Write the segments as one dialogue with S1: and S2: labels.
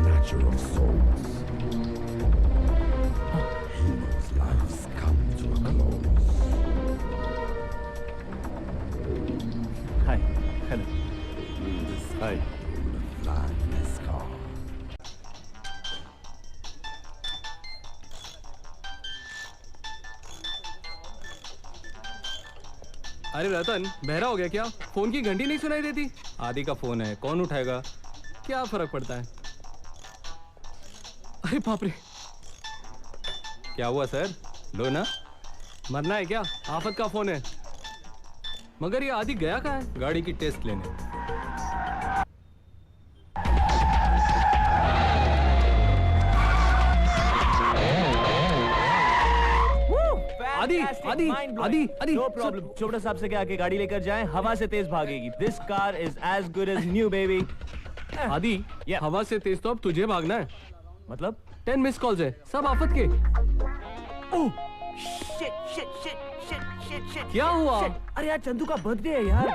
S1: snatcher of souls. He knows life's come to a close.
S2: Hi. Hello. Hi.
S1: Flying this car.
S3: अरे रतन, बहरा हो गया क्या? Phone की घंटी नहीं सुनाई देती? आदि का फोन है, कौन उठाएगा? क्या फर्क पड़ता है? अरे बाप रे! क्या हुआ सर? लो ना, मरना है क्या? आफत का फोन है। मगर ये आदि गया कहाँ है? गाड़ी की टेस्ट लेने। आदि
S2: नो प्रॉब्लम। चोपड़ा साहब से क्या के गाड़ी लेकर जाएं, हवा से तेज भागेगी। This car is as good as new baby.
S3: Aadi, हवा से तेज तो अब तुझे भागना है।
S2: मतलब
S3: 10 मिस कॉल्स है, सब आफत के।
S2: Oh shit shit shit shit shit shit.
S3: क्या हुआ?
S2: अरे यार चंदू का बर्थडे है यार।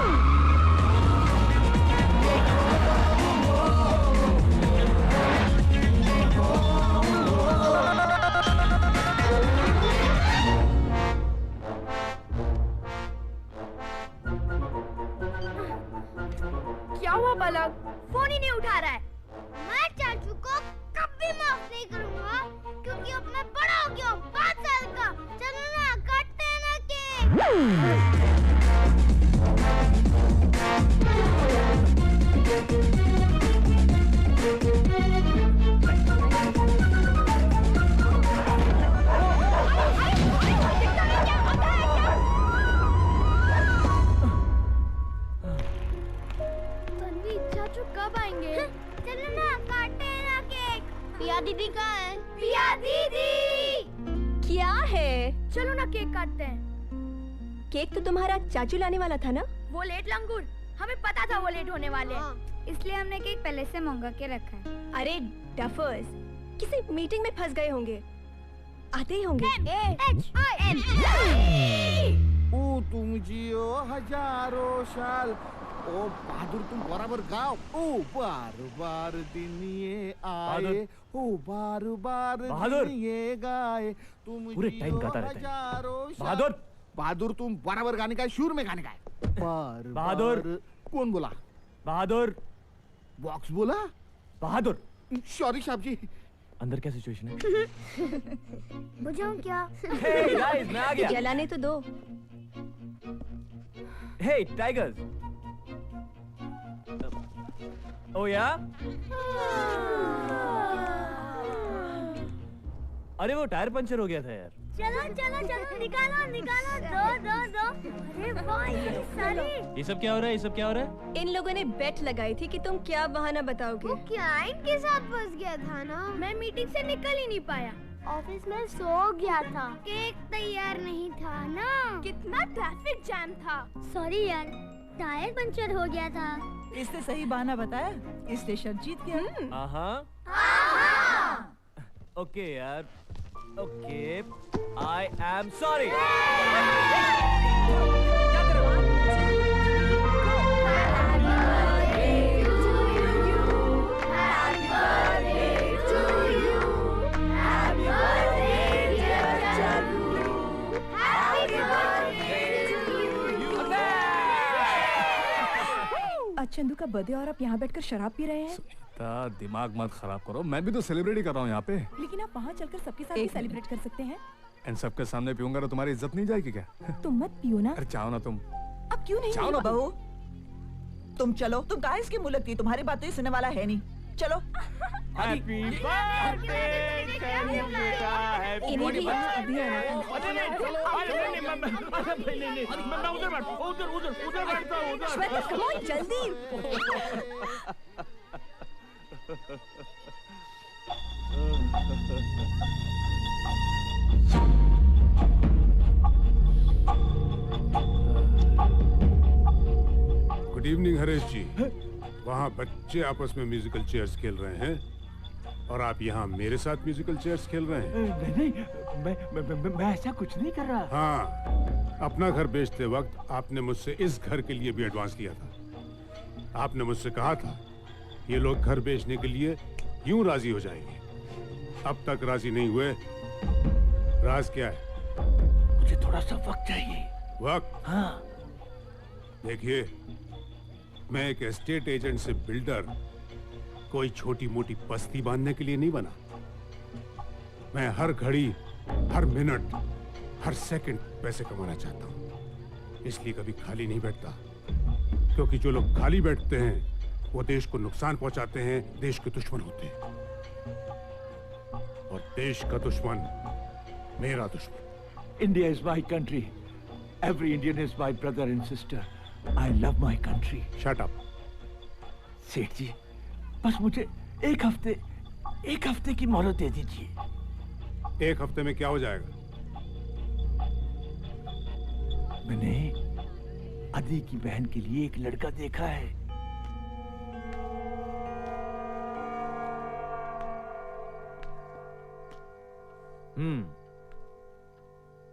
S4: क्या हुआ पलक? फोन ही नहीं उठा रहा है। मैं चाचू को कभी माफ नहीं करूंगा, क्योंकि अब मैं बड़ा हो गया हूँ, 5 साल का। चलो ना, काटते हैं ना केक। चाचू कब आएंगे? चलो ना, काटते हैं ना केक। पिया दीदी कहाँ है? पिया दीदी!
S5: क्या है?
S4: चलो ना, केक काटते हैं।
S5: केक तो तुम्हारा चाचू लाने वाला था ना?
S4: वो लेट लंगूर, हमें पता था वो लेट होने वाले हैं, इसलिए हमने केक पहले से मंगा के रखा है।
S5: अरे डफर्स, किसी मीटिंग में फंस गए होंगे, आते ही होंगे।
S6: ओ तुम जियो हजारों साल, ओ बहादुर तुम बराबर गाओ। ओ बार बार दिन ये आए, ओ बार बार दिन ये गाए, तुम
S2: पूरे टाइम गाता रहता है। बहादुर,
S6: बहादुर तुम बराबर गाने का है, शुरू में गाने का है। बार
S2: बहादुर।
S6: कौन बोला?
S2: बहादुर।
S6: बॉक्स बोला?
S2: बहादुर।
S6: सॉरी साहब जी।
S2: अंदर क्या सिचुएशन है?
S4: बुझाऊं क्या?
S2: Hey guys, मैं आ गया।
S5: जलाने तो दो।
S2: Hey tigers। Oh yeah? अरे वो टायर पंचर हो गया था यार।
S4: चलो चलो चलो, निकालो निकालो, दो। अरे वाह, ये सारे।
S2: ये सब क्या हो रहा है? ये सब क्या हो रहा है?
S5: इन लोगों ने बेट लगाई थी कि तुम क्या बहाना बताओगे।
S4: वो क्लाइंट के साथ फंस गया था ना, मैं मीटिंग से निकल ही नहीं पाया, ऑफिस में सो गया था, केक तैयार नहीं था ना, कितना ट्रैफिक जैम था। सॉरी यार, टायर पंचर हो गया था।
S7: इसने सही बहाना बताया, इसलिए शर्त जीत गया।
S2: ओके यार, ओके, I am sorry।
S7: आज चंदू का बर्थडे और आप यहाँ बैठकर शराब पी रहे हैं।
S8: सुनीता, दिमाग मत खराब करो, मैं भी तो सेलिब्रेट कर रहा हूँ यहाँ पे।
S7: लेकिन आप वहाँ चलकर सबके साथ भी सेलिब्रेट कर सकते हैं।
S8: इन सबके सामने पीऊंगा तो तुम्हारी इज्जत नहीं जाएगी क्या?
S7: तुम मत पियो ना।
S8: अरे चाहो ना तुम।
S7: अब क्यों नहीं?
S8: चाहो ना
S7: बहू, तुम चलो। तुम कहाँ इसकी मुँह लगती है? तुम्हारी बात तो ये सुनने वाला है नहीं। चलो।
S2: हैप्पी बर्थडे बेटा, हैप्पी
S5: इन्हें भी अभी आना था।
S2: मैं उधर बैठता हूँ।
S5: श्वेता, come on, जल्दी।
S1: गुड इवनिंग हरेश जी। वहाँ बच्चे आपस में म्यूजिकल चेयर्स खेल रहे हैं और आप यहाँ मेरे साथ म्यूजिकल चेयर्स खेल रहे हैं।
S2: नहीं, मैं ऐसा कुछ नहीं कर रहा।
S1: हाँ, अपना घर बेचते वक्त आपने मुझसे इस घर के लिए भी एडवांस लिया था। आपने मुझसे कहा था ये लोग घर बेचने के लिए यूं राजी हो जाएंगे। अब तक राजी नहीं हुए। राज क्या है?
S9: मुझे थोड़ा सा वक्त चाहिए।
S1: वक्त?
S9: हाँ।
S1: देखिए, मैं एक एस्टेट एजेंट से बिल्डर कोई छोटी मोटी बस्ती बांधने के लिए नहीं बना। मैं हर घड़ी, हर मिनट, हर सेकंड पैसे कमाना चाहता हूं। इसलिए कभी खाली नहीं बैठता, क्योंकि जो लोग खाली बैठते हैं वो देश को नुकसान पहुंचाते हैं, देश के दुश्मन होते हैं। और देश का दुश्मन मेरा दुश्मन।
S9: India is my country. Every Indian is my brother and sister. I love my country.
S1: Shut up.
S9: सेठ जी, बस मुझे एक हफ्ते की मोहलत दे दीजिए।
S1: एक हफ्ते में क्या हो जाएगा?
S9: मैंने अदी की बहन के लिए एक लड़का देखा है।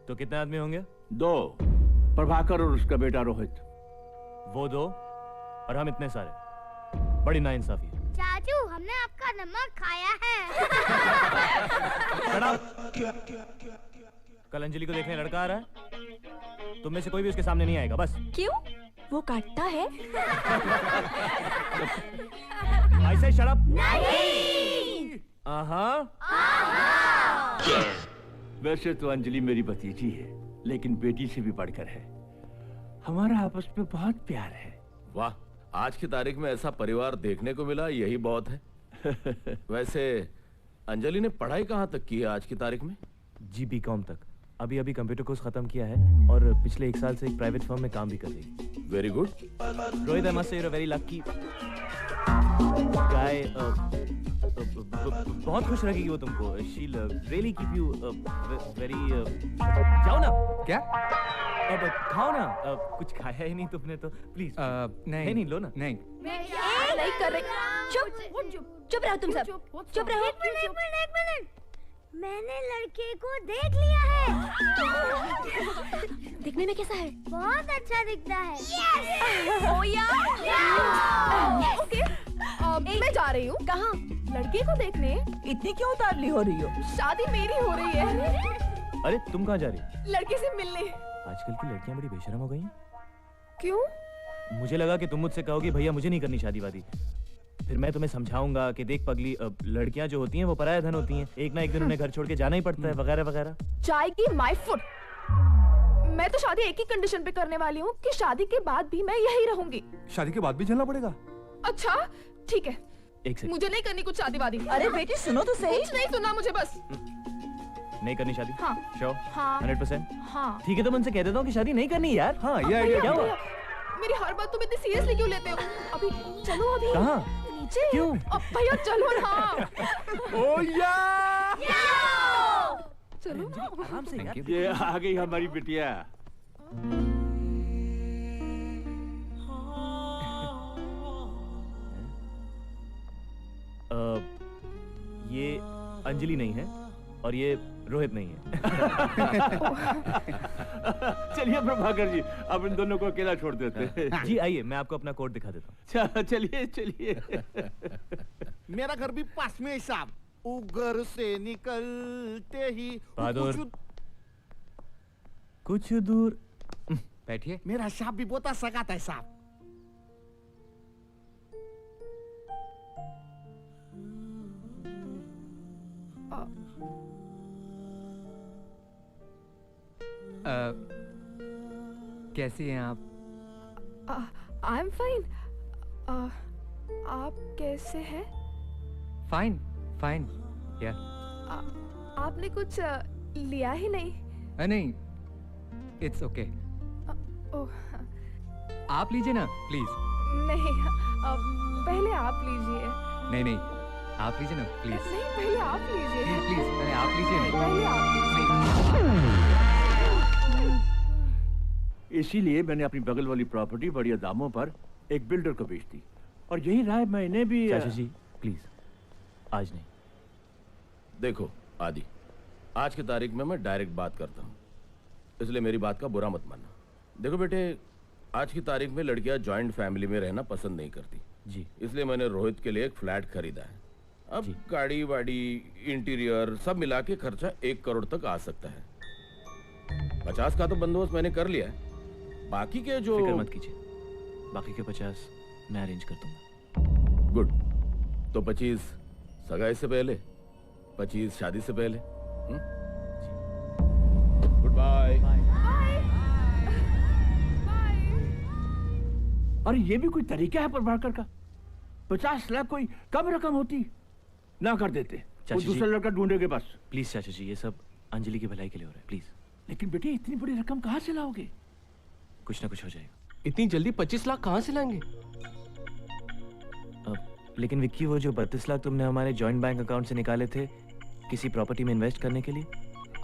S2: तो कितने आदमी होंगे?
S9: 2, प्रभाकर और उसका बेटा रोहित।
S2: वो 2 और हम इतने सारे। बड़ी नाइंसाफी है।
S4: चाचू, हमने आपका नमक खाया है।
S2: कल अंजलि को देखने लड़का आ रहा है, तुम में से कोई भी उसके सामने नहीं आएगा, बस।
S5: क्यों? वो काटता है?
S2: I say shut up.
S4: नहीं।
S9: वैसे तो अंजलि मेरी भतीजी है, लेकिन बेटी से भी बढ़कर है। हमारा आपस में बहुत प्यार है।
S10: वाह, आज की तारीख में ऐसा परिवार देखने को मिला, यही बहुत है। वैसे अंजलि ने पढ़ाई कहाँ तक की है आज की तारीख में?
S2: जी B.Com तक। अभी अभी कंप्यूटर कोर्स खत्म किया है और पिछले 1 साल से एक प्राइवेट फर्म में काम भी कर रही है।
S10: Very good.
S2: Rohit, I must say you are very lucky guy. बहुत खुश रखेगी वो तुमको। She really keep you very. जाओ ना।
S3: क्या?
S2: अब खाओ ना। कुछ खाया ही नहीं तुमने तो प्लीज। नहीं लो ना।
S3: नहीं
S5: नहीं कर रही। चुप रहो तुम सब। चुप रहो।
S4: एक मिनट। मैंने लड़के को देख लिया है।
S5: दिखने में कैसा है?
S4: बहुत अच्छा दिखता है।
S5: ओके, मैं जा रही हूँ। कहाँ? लड़के को देखने।
S7: इतनी क्यों उतावली हो रही हो?
S5: शादी मेरी हो रही है।
S2: अरे तुम कहाँ जा रही हो?
S5: लड़के से मिलने।
S2: आजकल की लड़कियां बड़ी बेशरम हो गई हैं।
S5: क्यों?
S2: मुझे लगा कि तुम मुझसे कहोगी भैया मुझे नहीं करनी शादी वादी। फिर मैं तुम्हें समझाऊंगा कि देख पगली, लड़कियां जो होती हैं वो पराया धन होती हैं, एक ना एक दिन उन्हें घर छोड़ के जाना ही पड़ता है, वगैरह वगैरह।
S5: जाएगी माय फुट। मैं तो शादी एक ही कंडीशन पे करने वाली हूँ कि शादी के बाद भी मैं यही रहूंगी।
S8: शादी के बाद भी चलना पड़ेगा?
S5: अच्छा ठीक है।
S2: एक सेकंड।
S5: मुझे नहीं करनी कुछ शादी वादी।
S7: अरे बेटी सुनो तो सही।
S5: कुछ नहीं सुनना मुझे बस।
S2: नहीं करनी शादी?
S5: हाँ।
S2: श्योर?
S5: हाँ।
S2: 100%?
S5: हाँ।
S2: ठीक है, तो मैं उनसे कह देता हूँ कि शादी नहीं करनी यार।
S8: हाँ, ये आइडिया
S2: क्या हुआ?
S5: मेरी हर बात तुम इतनी सीरियसली क्यों लेते हो? अभी चलो। अभी
S2: कहाँ?
S5: नीचे।
S2: क्यों?
S5: अब भैया चलो ना।
S8: ओ या!
S5: चलो
S2: आराम से यार।
S9: ये आ गई हमारी बिटिया।
S2: ये अंजलि नहीं है और ये रोहित नहीं है।
S9: चलिए प्रभाकर जी, अब इन दोनों को अकेला छोड़ देते हैं।
S2: जी आइए, मैं आपको अपना कोड दिखा देता हूँ।
S9: चलिए।
S6: मेरा घर भी पास में है साहब। उगर से निकलते ही
S2: बहादुर, कुछ दूर
S3: बैठिए।
S6: मेरा साहब भी बहुत सगाता है साहब।
S3: कैसी हैं आप?
S5: I am fine. आप कैसे हैं?
S3: फाइन या
S5: आपने कुछ लिया ही नहीं।
S3: नहीं, इट्स ओके।
S5: ओह
S3: आप लीजिए ना प्लीज।
S5: नहीं, पहले आप लीजिए।
S3: नहीं, आप लीजिए ना प्लीज।
S5: नहीं, पहले आप लीजिए।
S3: प्लीज पहले आप लीजिए ना।
S5: पहले आप
S9: इसीलिए मैंने अपनी बगल वाली प्रॉपर्टी बढ़िया दामों पर एक बिल्डर को बेच दी, और यही राय मैंने भी।
S2: चाचा जी प्लीज, आज नहीं।
S10: देखो आदि, आज की तारीख में मैं डायरेक्ट बात करता हूँ, इसलिए मेरी बात का बुरा मत मानना। देखो बेटे, आज की तारीख में लड़कियां जॉइंट फैमिली में रहना पसंद नहीं करती
S2: जी,
S10: इसलिए मैंने रोहित के लिए एक फ्लैट खरीदा है। अब गाड़ी वाड़ी इंटीरियर सब मिला के खर्चा 1 करोड़ तक आ सकता है। 50 का तो बंदोबस्त मैंने कर लिया है, बाकी के जो
S2: फिक्र मत कीजिए, बाकी के 50 मैं अरेंज कर दूंगा।
S10: गुड। तो 25 सगाई से पहले, 25 शादी से पहले। Good bye.
S9: अरे ये भी कोई तरीका है प्रभाकर का? 50 लाख कोई कम रकम होती, ना कर देते, वो दूसरा लड़का ढूंढेगे बस।
S2: प्लीज चाचा जी, ये सब अंजलि की भलाई के लिए हो रहा है, प्लीज।
S9: लेकिन बेटे इतनी बड़ी रकम कहाँ से लाओगे?
S2: कुछ ना कुछ हो जाएगा।
S3: इतनी जल्दी 25 लाख कहाँ से लाएंगे?
S2: लेकिन विक्की, वो जो 32 लाख तुमने हमारे जॉइंट बैंक अकाउंट से निकाले थे किसी प्रॉपर्टी में इन्वेस्ट करने के लिए।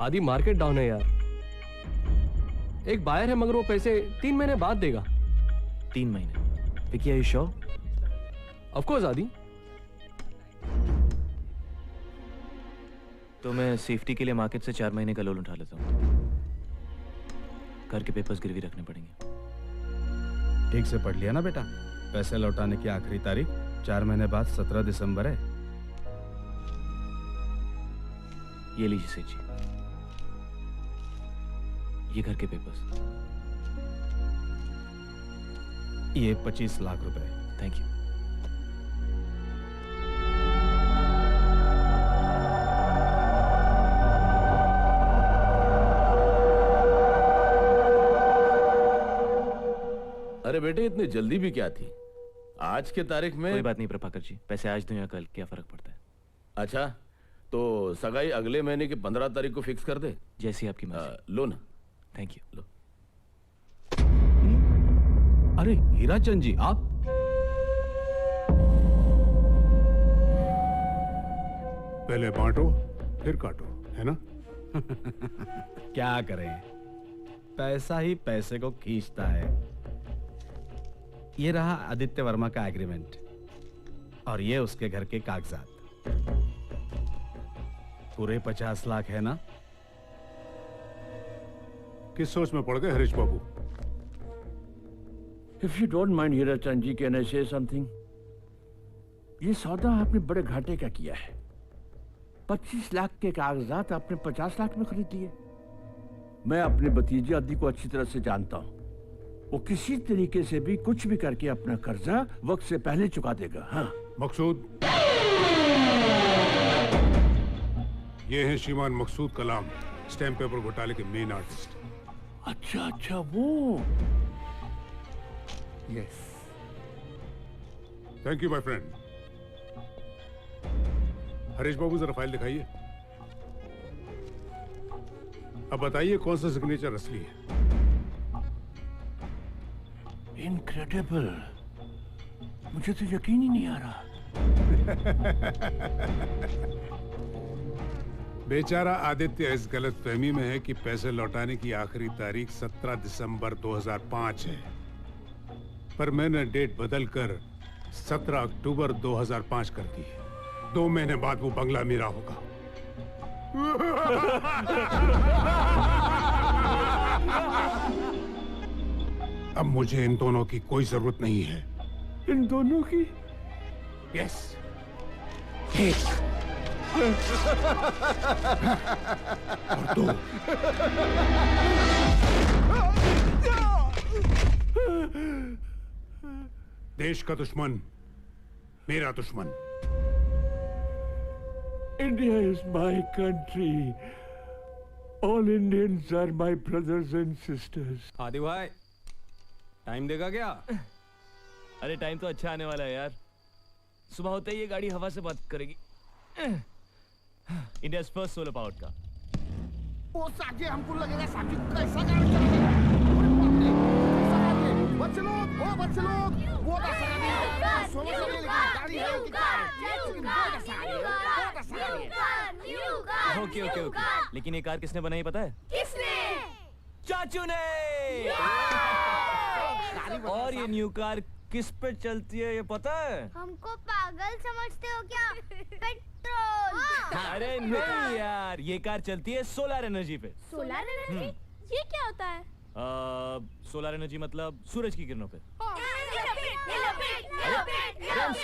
S3: आदि मार्केट डाउन है यार, एक बायर है मगर वो पैसे 3 महीने बाद देगा।
S2: 3 महीने? Vicky, are you sure?
S3: Of course Adi.
S2: तो मैं सेफ्टी के लिए मार्केट से 4 महीने का लोन उठा लेता हूँ। घर के पेपर्स गिरवी रखने पड़ेंगे।
S11: ठीक से पढ़ लिया ना बेटा? पैसे लौटाने की आखिरी तारीख 4 महीने बाद 17 दिसंबर है।
S2: ये लीजिए सेठ जी, ये घर के पेपर्स।
S11: ये 25 लाख रुपए।
S2: Thank you.
S10: अरे बेटे इतनी जल्दी भी क्या थी? आज के तारीख में
S2: कोई बात नहीं प्रभाकर जी, पैसे आज दूं या कल, क्या फर्क पड़ता है?
S10: अच्छा, तो सगाई अगले महीने की 15 तारीख को फिक्स कर दे।
S2: जैसी आपकी मर्जी।
S10: लो ना।
S2: Thank you.
S10: लो।
S11: अरे हीराचंद जी, आप?
S1: पहले बांटो फिर काटो, है ना?
S11: क्या करें, पैसा ही पैसे को खींचता है। ये रहा आदित्य वर्मा का एग्रीमेंट और ये उसके घर के कागजात। पूरे 50 लाख है ना?
S1: किस सोच में पड़ गए हरीश बाबू?
S9: If you don't mind Hirachand ji, can I say something? ये सौदा आपने बड़े घाटे का किया है। 25 लाख के कागजात आपने 50 लाख में खरीद लिए। मैं अपने भतीजे आदि को अच्छी तरह से जानता हूँ, वो किसी तरीके से भी कुछ भी करके अपना कर्जा वक्त से पहले चुका देगा। हाँ
S1: मकसूद, ये है श्रीमान मकसूद कलाम, स्टैम्प पेपर घोटाले के मेन आर्टिस्ट।
S9: अच्छा अच्छा, वो। Yes,
S1: thank you my friend. Harish Babu जरा फाइल दिखाइए। अब बताइए कौन सा सिग्नेचर असली है?
S9: इनक्रेडिबल, मुझे तो यकीन ही नहीं आ रहा।
S1: बेचारा आदित्य इस गलतफहमी में है कि पैसे लौटाने की आखिरी तारीख 17 दिसंबर 2005 है, पर मैंने डेट बदलकर 17 अक्टूबर 2005 कर दी है। 2 महीने बाद वो बंगला मेरा होगा। अब मुझे इन दोनों की कोई जरूरत नहीं है।
S9: इन दोनों की?
S1: यस। और 2। देश का दुश्मन मेरा दुश्मन।
S9: India is my country. All Indians are my brothers and sisters.
S3: आदि भाई, टाइम देगा क्या?
S2: अरे टाइम तो अच्छा आने वाला है यार। सुबह होते ही ये गाड़ी हवा से बात करेगी। इंडिया फर्स्ट सोलर पावर्ड का।
S6: ओ साजे, हमको लगेगा साजे कैसा गाड़ी चलेगा। बच्चे लोग, ओ बच्चे लोग, वो तो सारे सोलर से लेके गाड़ी है कि
S2: ओके ओके ओके, लेकिन ये कार किसने बनाई पता है?
S4: किसने?
S2: चाचू ने। और ये न्यू कार किस पे चलती है ये पता है?
S4: हमको पागल समझते हो क्या? पेट्रोल।
S2: अरे नहीं यार, ये कार चलती है सोलर एनर्जी पे।
S5: Solar energy? ये क्या होता है?
S2: सोलर एनर्जी मतलब सूरज की किरणों पे। अरे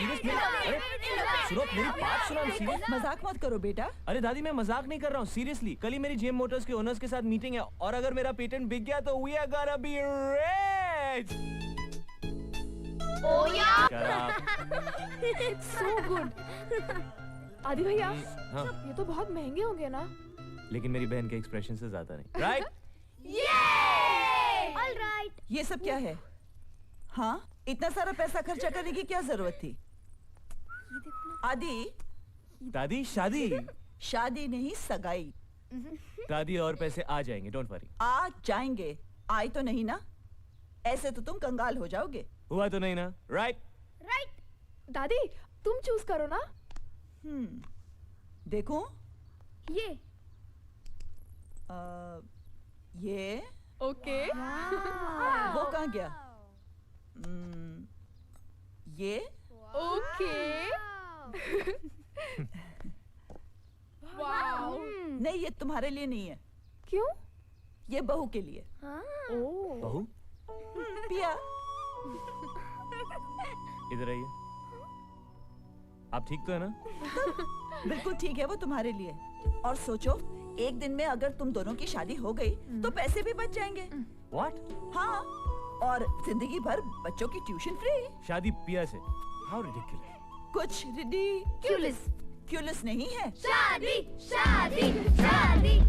S2: सुनो मेरी बात सुनो, सीरियस
S7: मजाक मत करो बेटा।
S2: अरे दादी मैं मजाक नहीं कर रहा हूँ, सीरियसली। कल ही मेरी जेम मोटर्स के ओनर्स के साथ मीटिंग है और अगर मेरा पेटेंट बिक गया तो we are gonna be rich.
S4: Oh yeah!
S5: So good. आदि भैया,
S2: हाँ।
S5: ये तो बहुत महंगे होंगे ना?
S2: लेकिन मेरी बहन के एक्सप्रेशन से ज्यादा नहीं, राइट?
S4: All right.
S7: ये सब क्या है? हाँ, इतना सारा पैसा खर्चा करने की क्या जरूरत थी? आदि,
S2: दादी शादी।
S7: शादी नहीं सगाई।
S2: दादी और पैसे आ जाएंगे, डोंट वरी।
S7: आ जाएंगे, आए तो नहीं ना? ऐसे तो तुम कंगाल हो जाओगे।
S2: हुआ तो नहीं ना, राइट?
S4: Right.
S5: दादी, तुम चूज करो ना।
S7: देखूं?
S4: ये
S7: ये
S5: ओके।
S7: वो कहाँ गया? ये
S5: ओके। वाओ।
S7: नहीं, ये तुम्हारे लिए नहीं है।
S5: क्यों?
S7: ये बहू के लिए।
S5: ओह।
S2: बहू
S7: पिया,
S2: इधर आइए। आप ठीक तो है ना?
S7: बिल्कुल ठीक है, वो तुम्हारे लिए। और सोचो, एक दिन में अगर तुम दोनों की शादी हो गई तो पैसे भी बच जाएंगे।
S2: व्हाट?
S7: हाँ, और जिंदगी भर बच्चों की ट्यूशन फ्री।
S2: शादी पिया से? How ridiculous.
S7: कुछ रिडिकुलस नहीं है।
S4: शादी शादी शादी।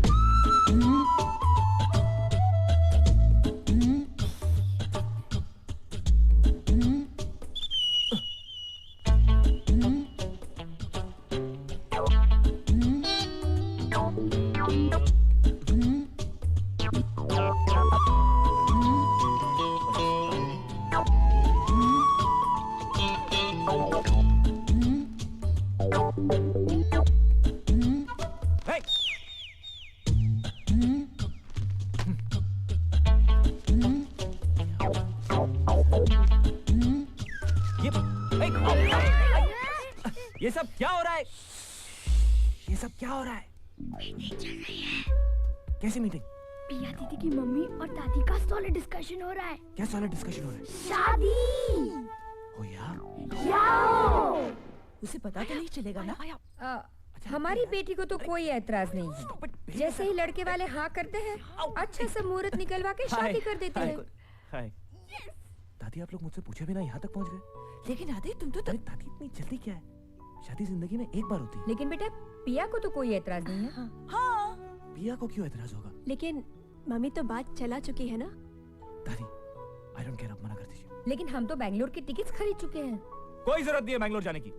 S2: Hey! ये सब क्या हो रहा है? ये सब क्या हो रहा है?
S4: मीटिंग चल रही है।
S2: कैसी मीटिंग?
S4: पिया दीदी की मम्मी और दादी का सॉलिड डिस्कशन हो रहा है।
S2: क्या सॉलिड डिस्कशन हो रहा है?
S4: शादी।
S2: ओ यार,
S7: उसे पता तो नहीं चलेगा ना?
S12: हमारी बेटी को तो कोई ऐतराज नहीं है। जैसे ही लड़के वाले हाँ करते हैं, अच्छा सा मुहूर्त निकलवा के शादी कर देते हैं।
S2: हाय। दादी आप लोग मुझसे पूछे बिना यहाँ तक पहुँच गए।
S7: लेकिन आदि तुम तो
S2: अरे दादी इतनी जल्दी क्या है? शादी जिंदगी में एक बार होती है।
S12: लेकिन बेटा पिया को तो कोई ऐतराज नहीं है।
S7: हाँ।
S2: पिया को क्यों ऐतराज होगा?
S5: लेकिन मम्मी तो बात चला चुकी है ना।
S2: दादी आई डोंट केयर, आप मना कर दीजिए।
S12: लेकिन हम तो बैंगलोर की टिकट्स खरीद चुके हैं।
S2: कोई जरूरत नहीं है बैंगलोर जाने की।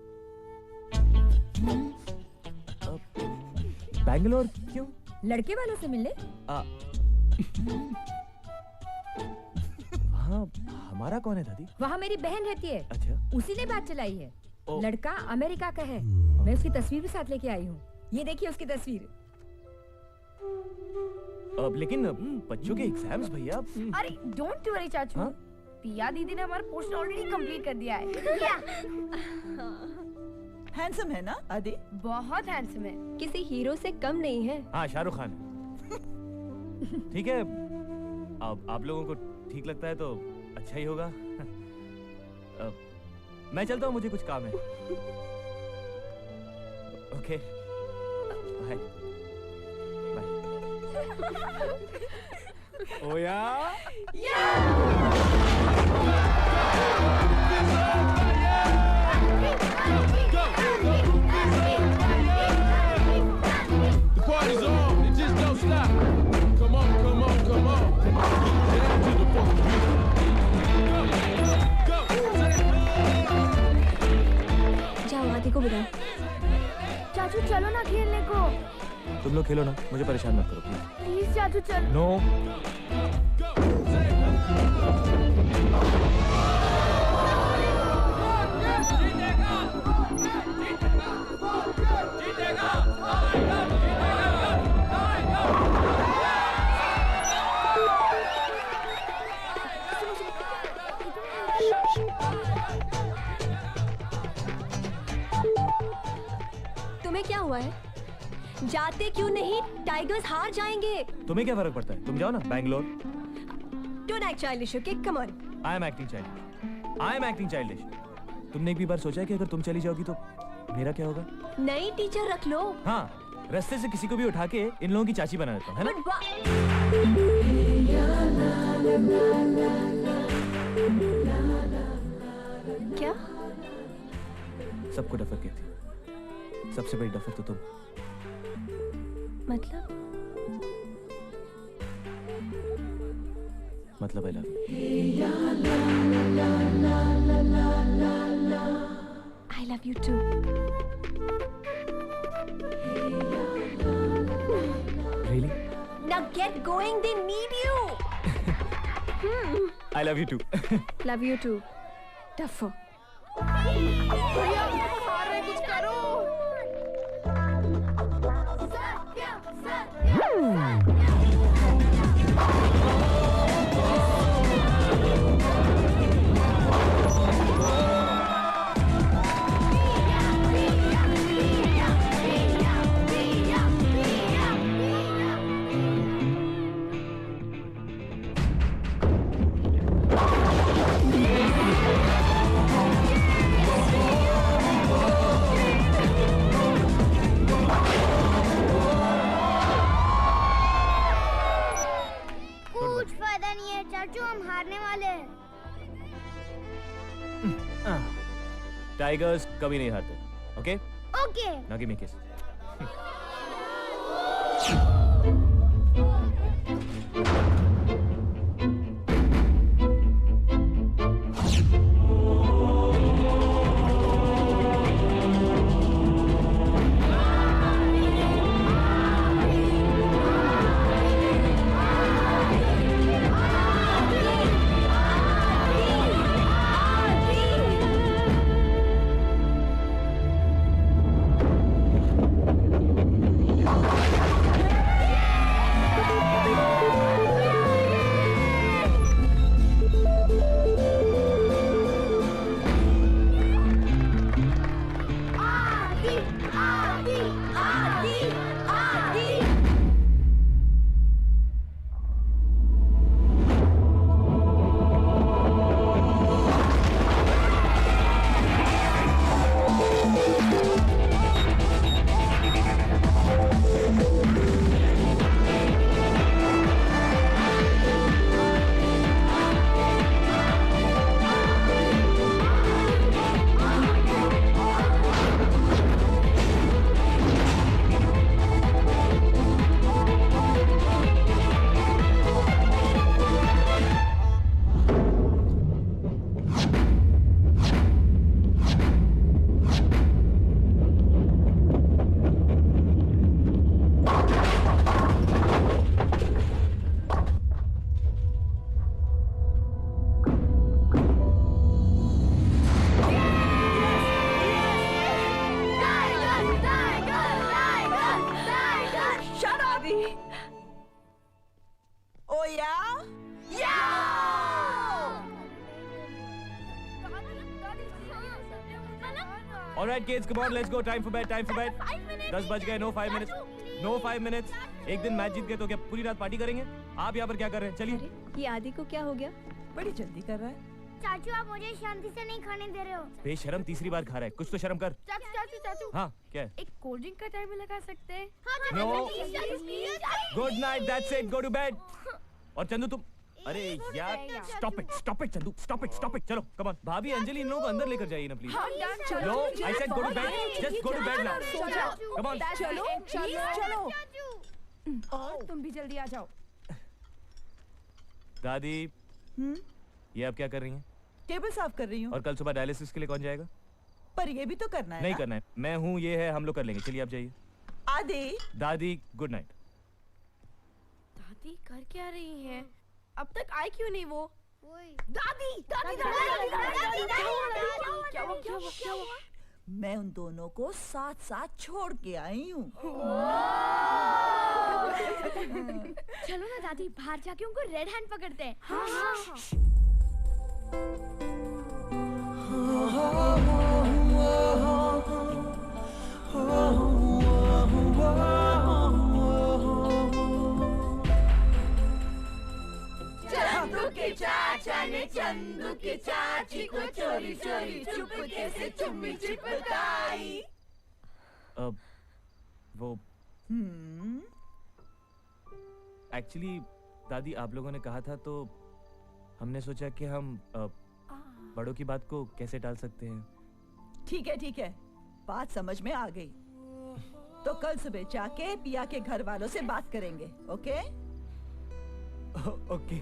S2: बैंगलोर क्यों?
S12: लड़के वालों से मिलने।
S2: हाँ, हमारा कौन है दादी?
S12: वहाँ मेरी बहन रहती है।
S2: अच्छा।
S12: उसी ने बात चलाई है। लड़का अमेरिका का है। मैं उसकी तस्वीर भी साथ लेके आई हूँ। ये देखिए उसकी तस्वीर।
S2: लेकिन बच्चों के एग्जाम्स भैया।
S5: अरे डोंट वरी चाचू।
S2: हाँ?
S5: पिया दीदी ने हमारा पोर्शन ऑलरेडी कंप्लीट कर दिया है।
S7: हैंडसम है ना आदि?
S5: बहुत हैंडसम है।
S12: किसी हीरो से कम नहीं है।
S2: हाँ, शाहरुख खान। ठीक है, अब आप लोगों को ठीक लगता है तो अच्छा ही होगा। मैं चलता हूँ, मुझे कुछ काम है। Okay, bye bye. ओ या
S13: The party's on, it just don't stop. Come on, come on, come on. Down to the funky beat. Go,
S5: जाओ आदि को बुलाओ। चाचू चलो ना खेलने को।
S2: तुम लोग खेलो ना, मुझे परेशान मत करो प्लीज।
S5: प्लीज चाचू चलो।
S2: नो।
S5: तुम्हें क्या हुआ है? जाते क्यों नहीं? टाइगर्स हार जाएंगे।
S2: तुम्हें क्या फर्क पड़ता है? तुम जाओ ना Bangalore.
S5: Don't act childish, okay? Come on.
S2: I am acting childish. I am acting childish. तुमने एक भी बार सोचा है कि अगर तुम चली जाओगी तो मेरा क्या होगा?
S5: नई टीचर रख लो।
S2: हाँ, रास्ते से किसी को भी उठा के इन लोगों की चाची बना देता हूँ, है ना?
S5: क्या?
S2: सबको डफर कहती, सबसे बड़ी डफर तो तुम। मतलब आई love you.
S5: I love you too.
S2: Really?
S5: Now get going. They need you.
S2: I love you too.
S5: Love you too. Tougher.
S4: भैया अरे कुछ करो। कुछ फायदा नहीं है चाचू, हम हारने वाले हैं।
S2: टाइगर्स कभी नहीं हारते, okay?
S4: Okay.
S2: Now give me a kiss.
S7: Oh yeah?
S2: All right, kids, come on, let's go. Time for bed. 10 बज गए. No 5 minutes. No 5 minutes. एक दिन मैच जीत गए तो क्या पूरी रात पार्टी करेंगे? आप यहाँ पर क्या कर रहे हैं? चलिए.
S5: ये आदि को क्या हो गया?
S7: बड़ी जल्दी कर रहा है.
S4: चाचू आप मुझे शांति से नहीं खाने दे रहे हो.
S2: बेशरम तीसरी बार खा रहा है. कुछ तो शर्म कर.
S5: चाचू.
S2: हाँ, क्या है?
S5: एक कोल्ड ड्रिंक का टाइम लगा सकते हैं?
S2: No. Good night. That's it. Go to bed. और चंदू तुम अरे यार stop it Chandu stop it चलो कम ऑन भाभी अंजलि इन लोगों को अंदर लेकर जाइए ना please no I said go to bed just go to bed now come on
S5: चलो और तुम भी जल्दी आ जाओ.
S2: दादी ये आप क्या कर रही हैं?
S7: टेबल साफ कर रही हूँ.
S2: और कल सुबह डायलिसिस के लिए कौन जाएगा?
S7: पर ये भी तो करना है.
S2: नहीं करना है. मैं हूँ ये है हम लोग कर लेंगे. चलिए आप जाइए.
S7: आदि
S2: दादी गुड नाइट.
S5: दादी कर क्या रही हैं? अब तक आई क्यों नहीं वो? दादी क्या हुआ?
S7: मैं उन दोनों को साथ साथ छोड़ के आई हूँ.
S4: चलो ना दादी बाहर जाके उनको रेड हैंड पकड़ते हैं.
S7: चंदू के चाचा ने मैंने चंदू के चाची को चोरी चोरी चुपके से चुम्मी चिपकाई।
S2: वो एक्चुअली दादी आप लोगों ने कहा था तो हमने सोचा कि हम बड़ों की बात को कैसे टाल सकते हैं।
S7: ठीक है, बात समझ में आ गई। तो कल सुबह जाके पिया के घर वालों से बात करेंगे। ओके?
S2: ओके।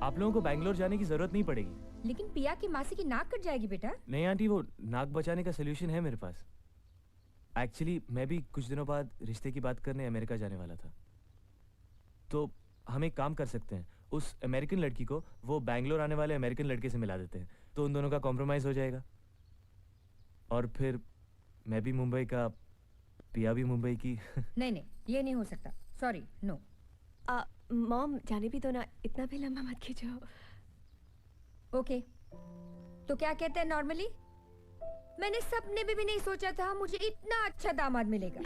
S2: आप लोगों को बैंगलोर जाने की जरूरत नहीं पड़ेगी।
S12: लेकिन पिया की मासी की नाक कट जाएगी बेटा।
S2: नहीं आंटी, वो नाक बचाने का सोल्यूशन है मेरे पास। एक्चुअली मैं भी कुछ दिनों बाद रिश्ते की बात करने अमेरिका जाने वाला था, तो हम एक काम कर सकते हैं, उस अमेरिकन लड़की को वो बैंगलोर आने वाले अमेरिकन लड़के से मिला देते हैं, तो उन दोनों का कॉम्प्रोमाइज हो जाएगा। और फिर मैं भी मुंबई का, पिया भी मुंबई की।
S12: नहीं, ये नहीं हो सकता। Sorry, no.
S5: मॉम जाने भी दो ना, इतना भी लंबा मत खींचो।
S12: ओके, तो क्या कहते हैं नॉर्मली? मैंने सपने में भी नहीं सोचा था मुझे इतना अच्छा दामाद मिलेगा।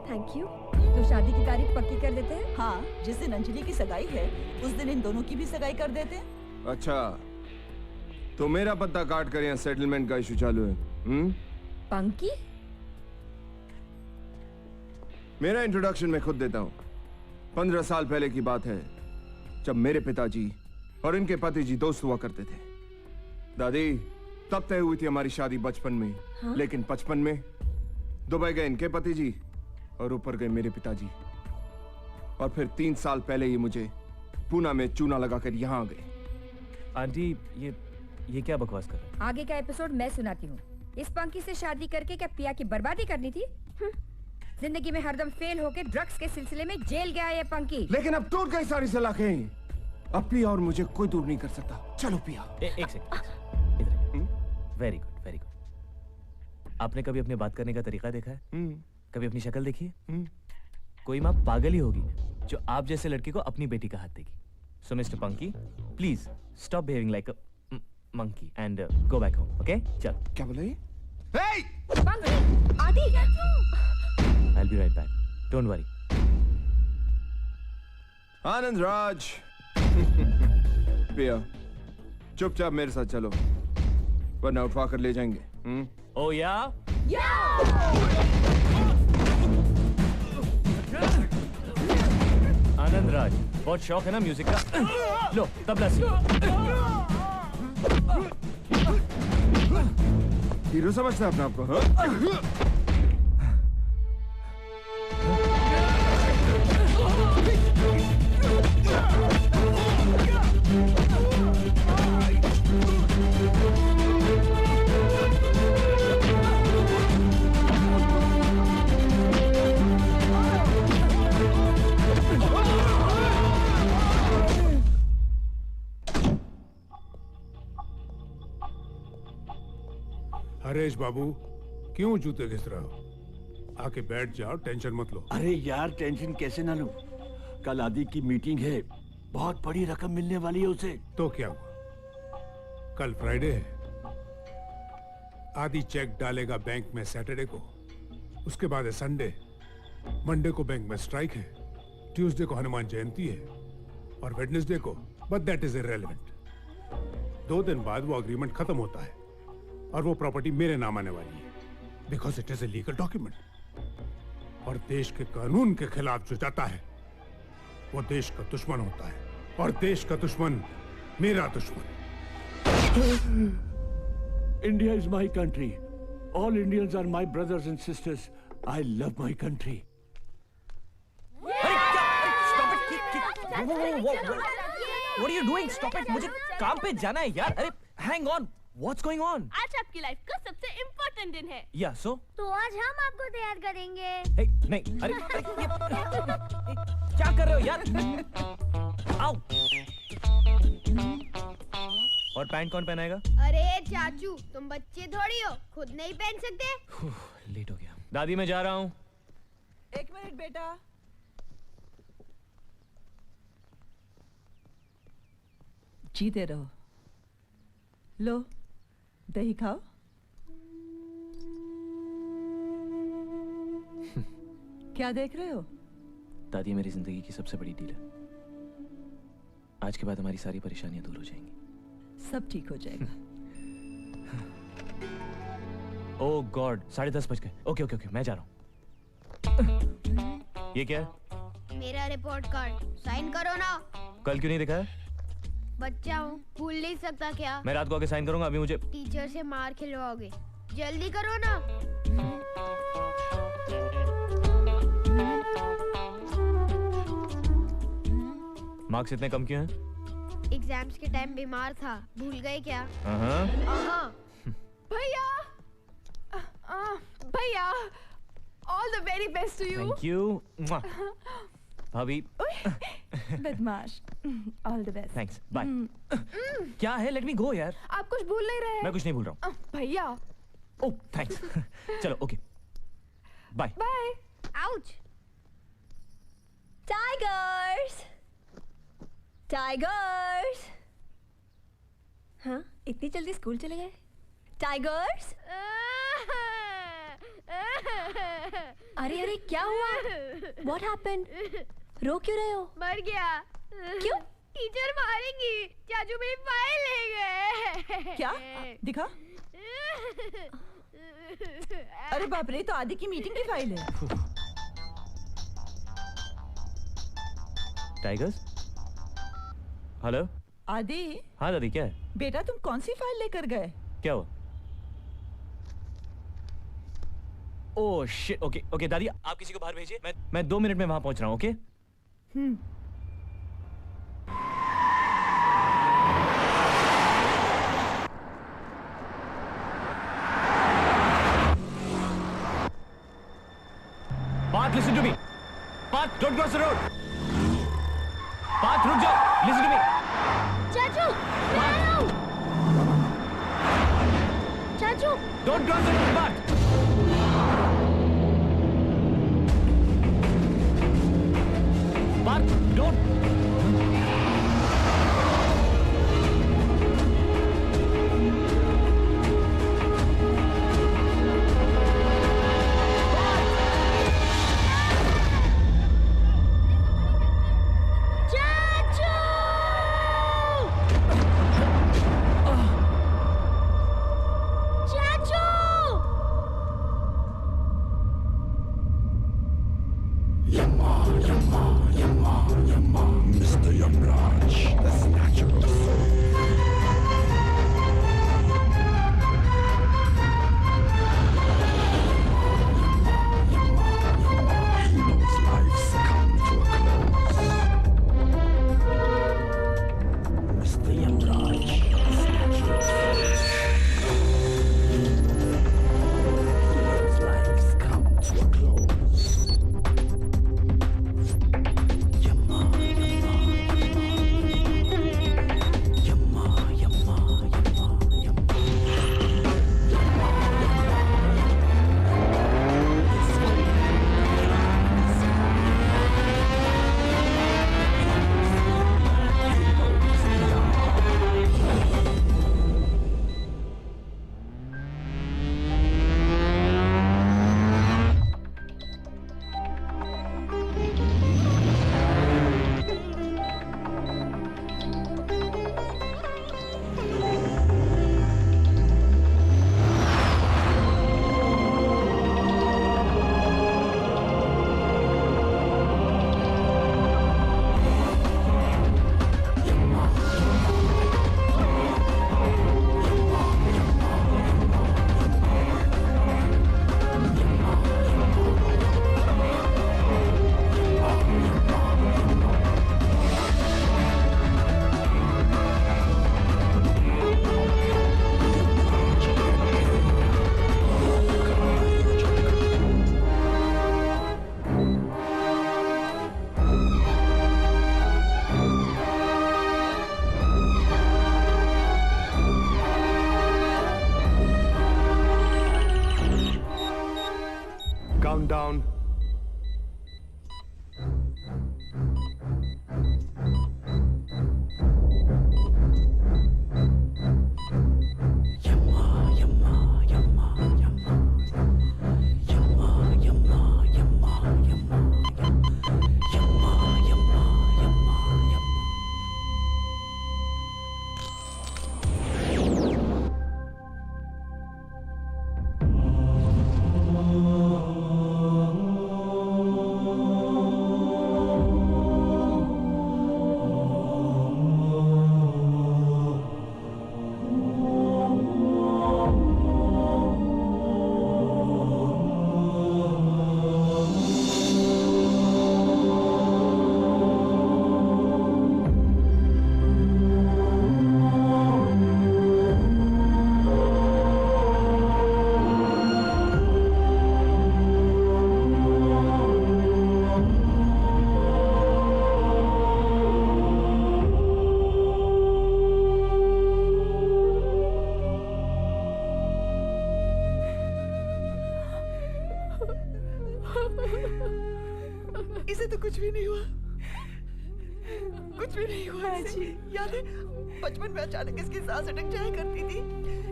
S5: Thank you.
S12: तो शादी की तारीख पक्की कर देते हैं?
S7: हाँ, जिस दिन अंजलि की सगाई है उस दिन इन दोनों की भी सगाई कर देते हैं।
S14: अच्छा, तो मेरा पत्ता काट कर यहाँ सेटलमेंट का इशू चालू है।
S12: पंकी?
S14: मेरा इंट्रोडक्शन मैं खुद देता हूँ। 15 साल पहले की बात है, जब मेरे पिताजी और इनके पति जी दोस्त हुआ करते थे। दादी, तब तय हुई थी हमारी शादी बचपन में।
S5: हाँ?
S14: लेकिन 55 में दुबई गए इनके पति जी और ऊपर गए मेरे पिताजी, और फिर 3 साल पहले ही मुझे पूना में चूना लगाकर यहाँ आ गए।
S2: आंटी, ये क्या बकवास कर रहे हैं?
S12: आगे का एपिसोड मैं सुनाती हूँ। इस पंकी से शादी करके क्या पिया की बर्बादी करनी थी? जिंदगी में हरदम फेल होके ड्रग्स के सिलसिले में जेल गया ये पंकी।
S14: लेकिन अब टूट गई सारी सलाखें। अब पिया और मुझे कोई दूर नहीं कर सकता। चलो पिया।
S2: एक second. Very good, very good. आपने कभी अपने बात करने का तरीका देखा है? कभी अपनी शक्ल देखी है? कोई माँ पागल ही होगी जो आप जैसे लड़के को अपनी बेटी का हाथ देगी। So mister Panky, please stop behaving like a monkey and go back home. Okay? चल।
S14: क्या बोला ये?
S12: पंकी, आदि।
S2: I'll be right back. Don't worry.
S14: Anand Raj. पिया, चुपचाप मेरे साथ चलो, वरना उठवा कर ले जाएंगे।
S2: Oh yeah? आनंद राज, बहुत शौक है ना म्यूजिक का? लो तबला सीखो।
S14: हीरो समझता है अपने आप को?
S1: हरेश बाबू, क्यों जूते घिस रहे हो? आके बैठ जाओ, टेंशन मत लो।
S9: अरे यार, टेंशन कैसे ना लूं? कल आदि की मीटिंग है, बहुत बड़ी रकम मिलने वाली है उसे।
S1: तो क्या हुआ? कल फ्राइडे है। आदि चेक डालेगा बैंक में सैटरडे को, उसके बाद है संडे। मंडे को बैंक में स्ट्राइक है, ट्यूसडे को हनुमान जयंती है और वेडनेसडे को, बट दैट इज इररिलेवेंट। 2 दिन बाद वो अग्रीमेंट खत्म होता है और वो प्रॉपर्टी मेरे नाम आने वाली है, because it is a legal document. और देश के कानून के खिलाफ जो जाता है वो देश का दुश्मन होता है, और देश का दुश्मन मेरा दुश्मन।
S9: India is my country. All Indians are my brothers and sisters. I love my country.
S2: What are you doing? Stop it! मुझे काम पे जाना है यार। अरे hang on. What's going on?
S4: आज आपकी लाइफ का सबसे इम्पोर्टेंट दिन है।
S2: Yeah, so?
S4: तो आज हम आपको तैयार करेंगे।
S2: Hey, नहीं, अरे क्या कर रहे हो यार? आओ। और पैंट कौन पहनाएगा?
S4: अरे चाचू, तुम बच्चे थोड़ी हो, खुद नहीं पहन सकते?
S2: लेट हो गया। दादी मैं जा रहा हूँ।
S7: 1 मिनट बेटा। जीते रहो। लो, दही खाओ। क्या देख रहे हो?
S2: दादी मेरी जिंदगी की सबसे बड़ी डील है। आज के बाद हमारी सारी परेशानियां दूर हो जाएंगी।
S7: सब ठीक हो जाएगा।
S2: ओह गॉड, 10:30 बज गए। ओके ओके ओके, मैं जा रहा हूँ। ये क्या है?
S4: मेरा रिपोर्ट कार्ड, साइन करो ना।
S2: कल क्यों नहीं दिखाया?
S4: बच्चा हूँ, भूल नहीं सकता क्या?
S2: मैं रात को आके साइन करूंगा, अभी मुझे
S4: टीचर से मार खिलवाओगे, जल्दी करो ना।
S2: मार्क्स इतने कम क्यों हैं?
S4: एग्जाम्स के टाइम बीमार था, भूल गए क्या?
S5: भैया, भैया, all the very best to you.
S2: Thank you भाभी।
S7: बदमाश, all the best.
S2: Thanks, bye. क्या है? लेट मी गो यार।
S5: आप कुछ भूल नहीं रहे?
S2: मैं कुछ नहीं भूल रहा हूँ।
S5: भैया।
S2: Oh thanks. चलो okay, bye
S5: bye.
S4: Ouch.
S15: Tigers, tigers. हाँ, इतनी जल्दी स्कूल चले गए? टाइगर्स। अरे अरे क्या हुआ? What happened? रो क्यों रहे हो?
S4: मर गया।
S15: क्यों?
S4: टीचर मारेंगी, चाचू मेरी फाइल ले गए।
S7: क्या? दिखा। अरे बाप रे, तो आदि की मीटिंग की फाइल है।
S2: Tigers, hello.
S7: आदि।
S2: हाँ दादी, क्या है?
S7: बेटा तुम कौन सी फाइल लेकर गए?
S2: क्या हुआ? ओह शिट, ओके ओके दादी, आप किसी को बाहर भेजिए, मैं 2 मिनट में वहां पहुंच रहा हूँ। Okay. Parth, listen to me. Parth, don't cross the road. Parth, रुक जाओ. Listen to me.
S4: चाचू, मैं आ रहा हूँ। चाचू,
S2: don't cross the road, Parth. Parth, don't.
S16: Mr. Yamraj, the snatcher of souls. He knows life's come to a close. Mr. Yamraj, the snatcher of souls. He knows life's come to a close.
S14: Countdown.
S7: इसे तो कुछ भी नहीं हुआ, कुछ भी नहीं हुआ इसे। याद है बचपन में अचानक इसकी सांस अटक जाया करती थी।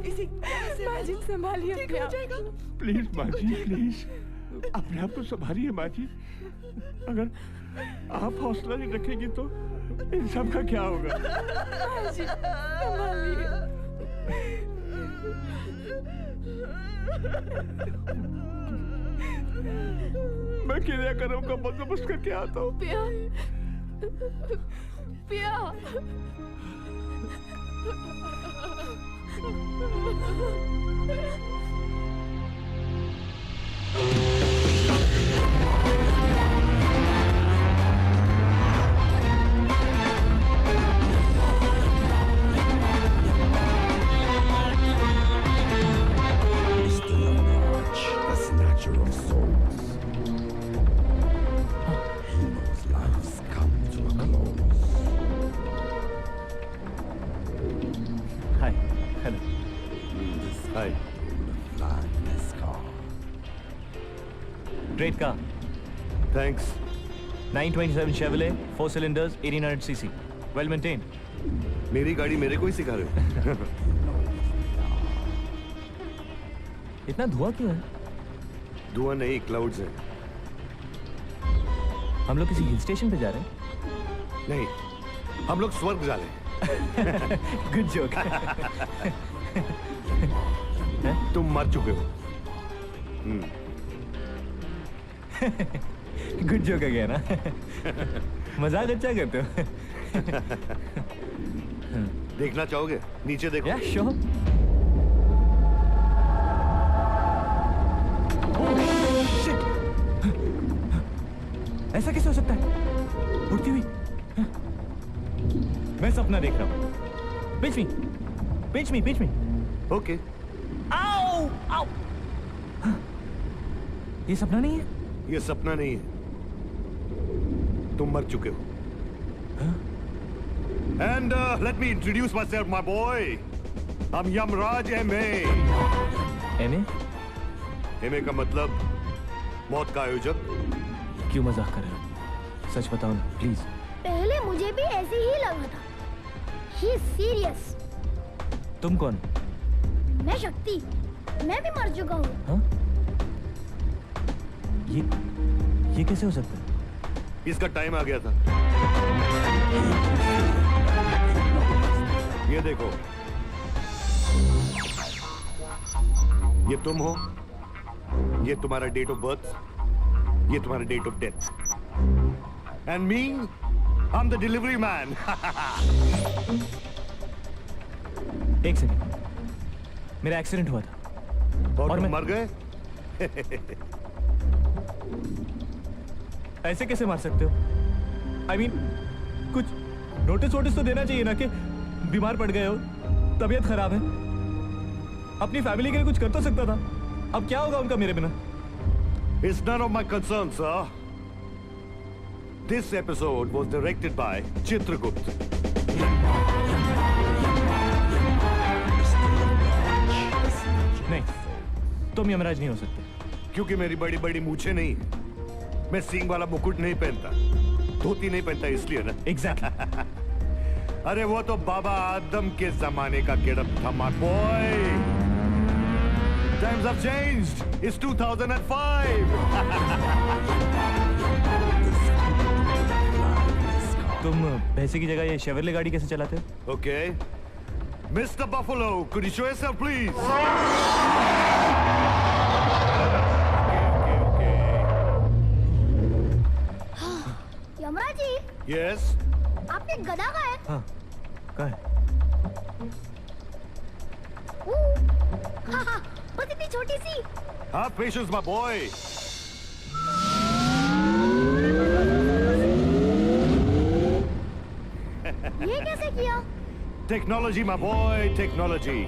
S7: इसे कैसे
S5: माँ जी संभालिए
S7: ठीक
S5: अपने
S7: हो
S5: आप।
S7: जाएगा।
S9: प्लीज माँ जी, प्लीज अपने आप को संभालिए माँ जी। अगर आप हौसला नहीं रखेंगी तो इन सब का क्या होगा?
S5: माँ जी संभालिए।
S9: मैं क्रियाक्रम का बंदोबस्त करके आता हूँ।
S5: पिया, पिया।
S16: The snatcher of souls. He knows life's come to a close.
S2: Hi. Hello.
S16: Hi. Flying car.
S2: Great car.
S11: Thanks.
S2: 927 Chevrolet, 4 cylinders, 1800 cc. Well maintained.
S11: मेरी गाड़ी मेरे को ही सिखा रहे हो?
S2: इतना धुआं क्यों है?
S11: धुआं नहीं, क्लाउड्स हैं।
S2: हम लोग किसी हिल स्टेशन पे जा रहे हैं?
S11: नहीं, हम लोग स्वर्ग जा रहे हैं।
S2: Good joke.
S11: तुम मर चुके हो।
S2: गुड जोक आ गया ना? मजाक अच्छा करते हो।
S11: देखना चाहोगे? नीचे देखो।
S2: या श्योर। ऐसा कैसे हो सकता है? उड़ती हुई? मैं सपना देख रहा हूँ। Pinch me, pinch me, pinch me.
S11: Okay.
S2: आओ, आओ। ये सपना नहीं है?
S11: ये सपना नहीं है। तुम मर चुके हो। And let me introduce myself, my boy. I'm Yamraj M.A.
S2: M.A.?
S11: M.A. का मतलब मौत का आयोजक।
S2: क्यों मजाक कर रहे हो? सच बताओ ना, प्लीज।
S4: पहले मुझे भी ऐसे ही लगा था। He is serious.
S2: तुम कौन?
S4: मैं शक्ति। मैं भी मर चुका हूँ।
S2: हाँ? ये कैसे हो सकता है?
S11: इसका टाइम आ गया था। ये देखो, ये तुम हो, ये तुम्हारा डेट ऑफ बर्थ, ये तुम्हारा date of death. And me, I am the delivery man.
S2: एक सेकंड, मेरा एक्सीडेंट हुआ था
S11: और तुम मर गए।
S2: ऐसे कैसे मार सकते हो? I mean, कुछ नोटिस तो देना चाहिए ना कि बीमार पड़ गए हो, तबीयत खराब है। अपनी फैमिली के लिए कुछ कर तो सकता था। अब क्या होगा उनका मेरे बिना?
S11: It's none of my concern, sir. This episode was directed by Chitragupta.
S2: नहीं, तुम यमराज नहीं हो सकते।
S11: क्योंकि मेरी बड़ी बड़ी मूछें नहीं है। मैं सींग वाला मुकुट नहीं पहनता, धोती नहीं पहनता, इसलिए ना।
S2: Exactly.
S11: अरे वो तो बाबा आदम के जमाने का गेटअप था, my boy. Times have changed. It's 2005.
S2: तुम पैसे की जगह ये शेवरले गाड़ी कैसे चलाते हो?
S11: Okay. Mr. Buffalo, could you show yourself, please?
S4: Yamraj ji.
S11: Yes.
S4: आपने गधा का है?
S2: हाँ, कहाँ है?
S4: हाँ, बस इतनी छोटी सी।
S11: Have patience, my boy.
S4: ये कैसे किया?
S11: Technology, my boy, technology.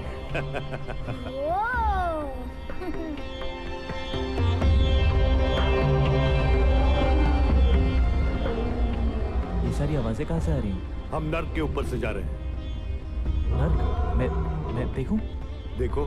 S2: ये सारी आवाजें कहाँ से आ रही हैं?
S11: हम नर्क के ऊपर से जा रहे हैं।
S2: नर्क? मैं देखूं?
S11: देखो।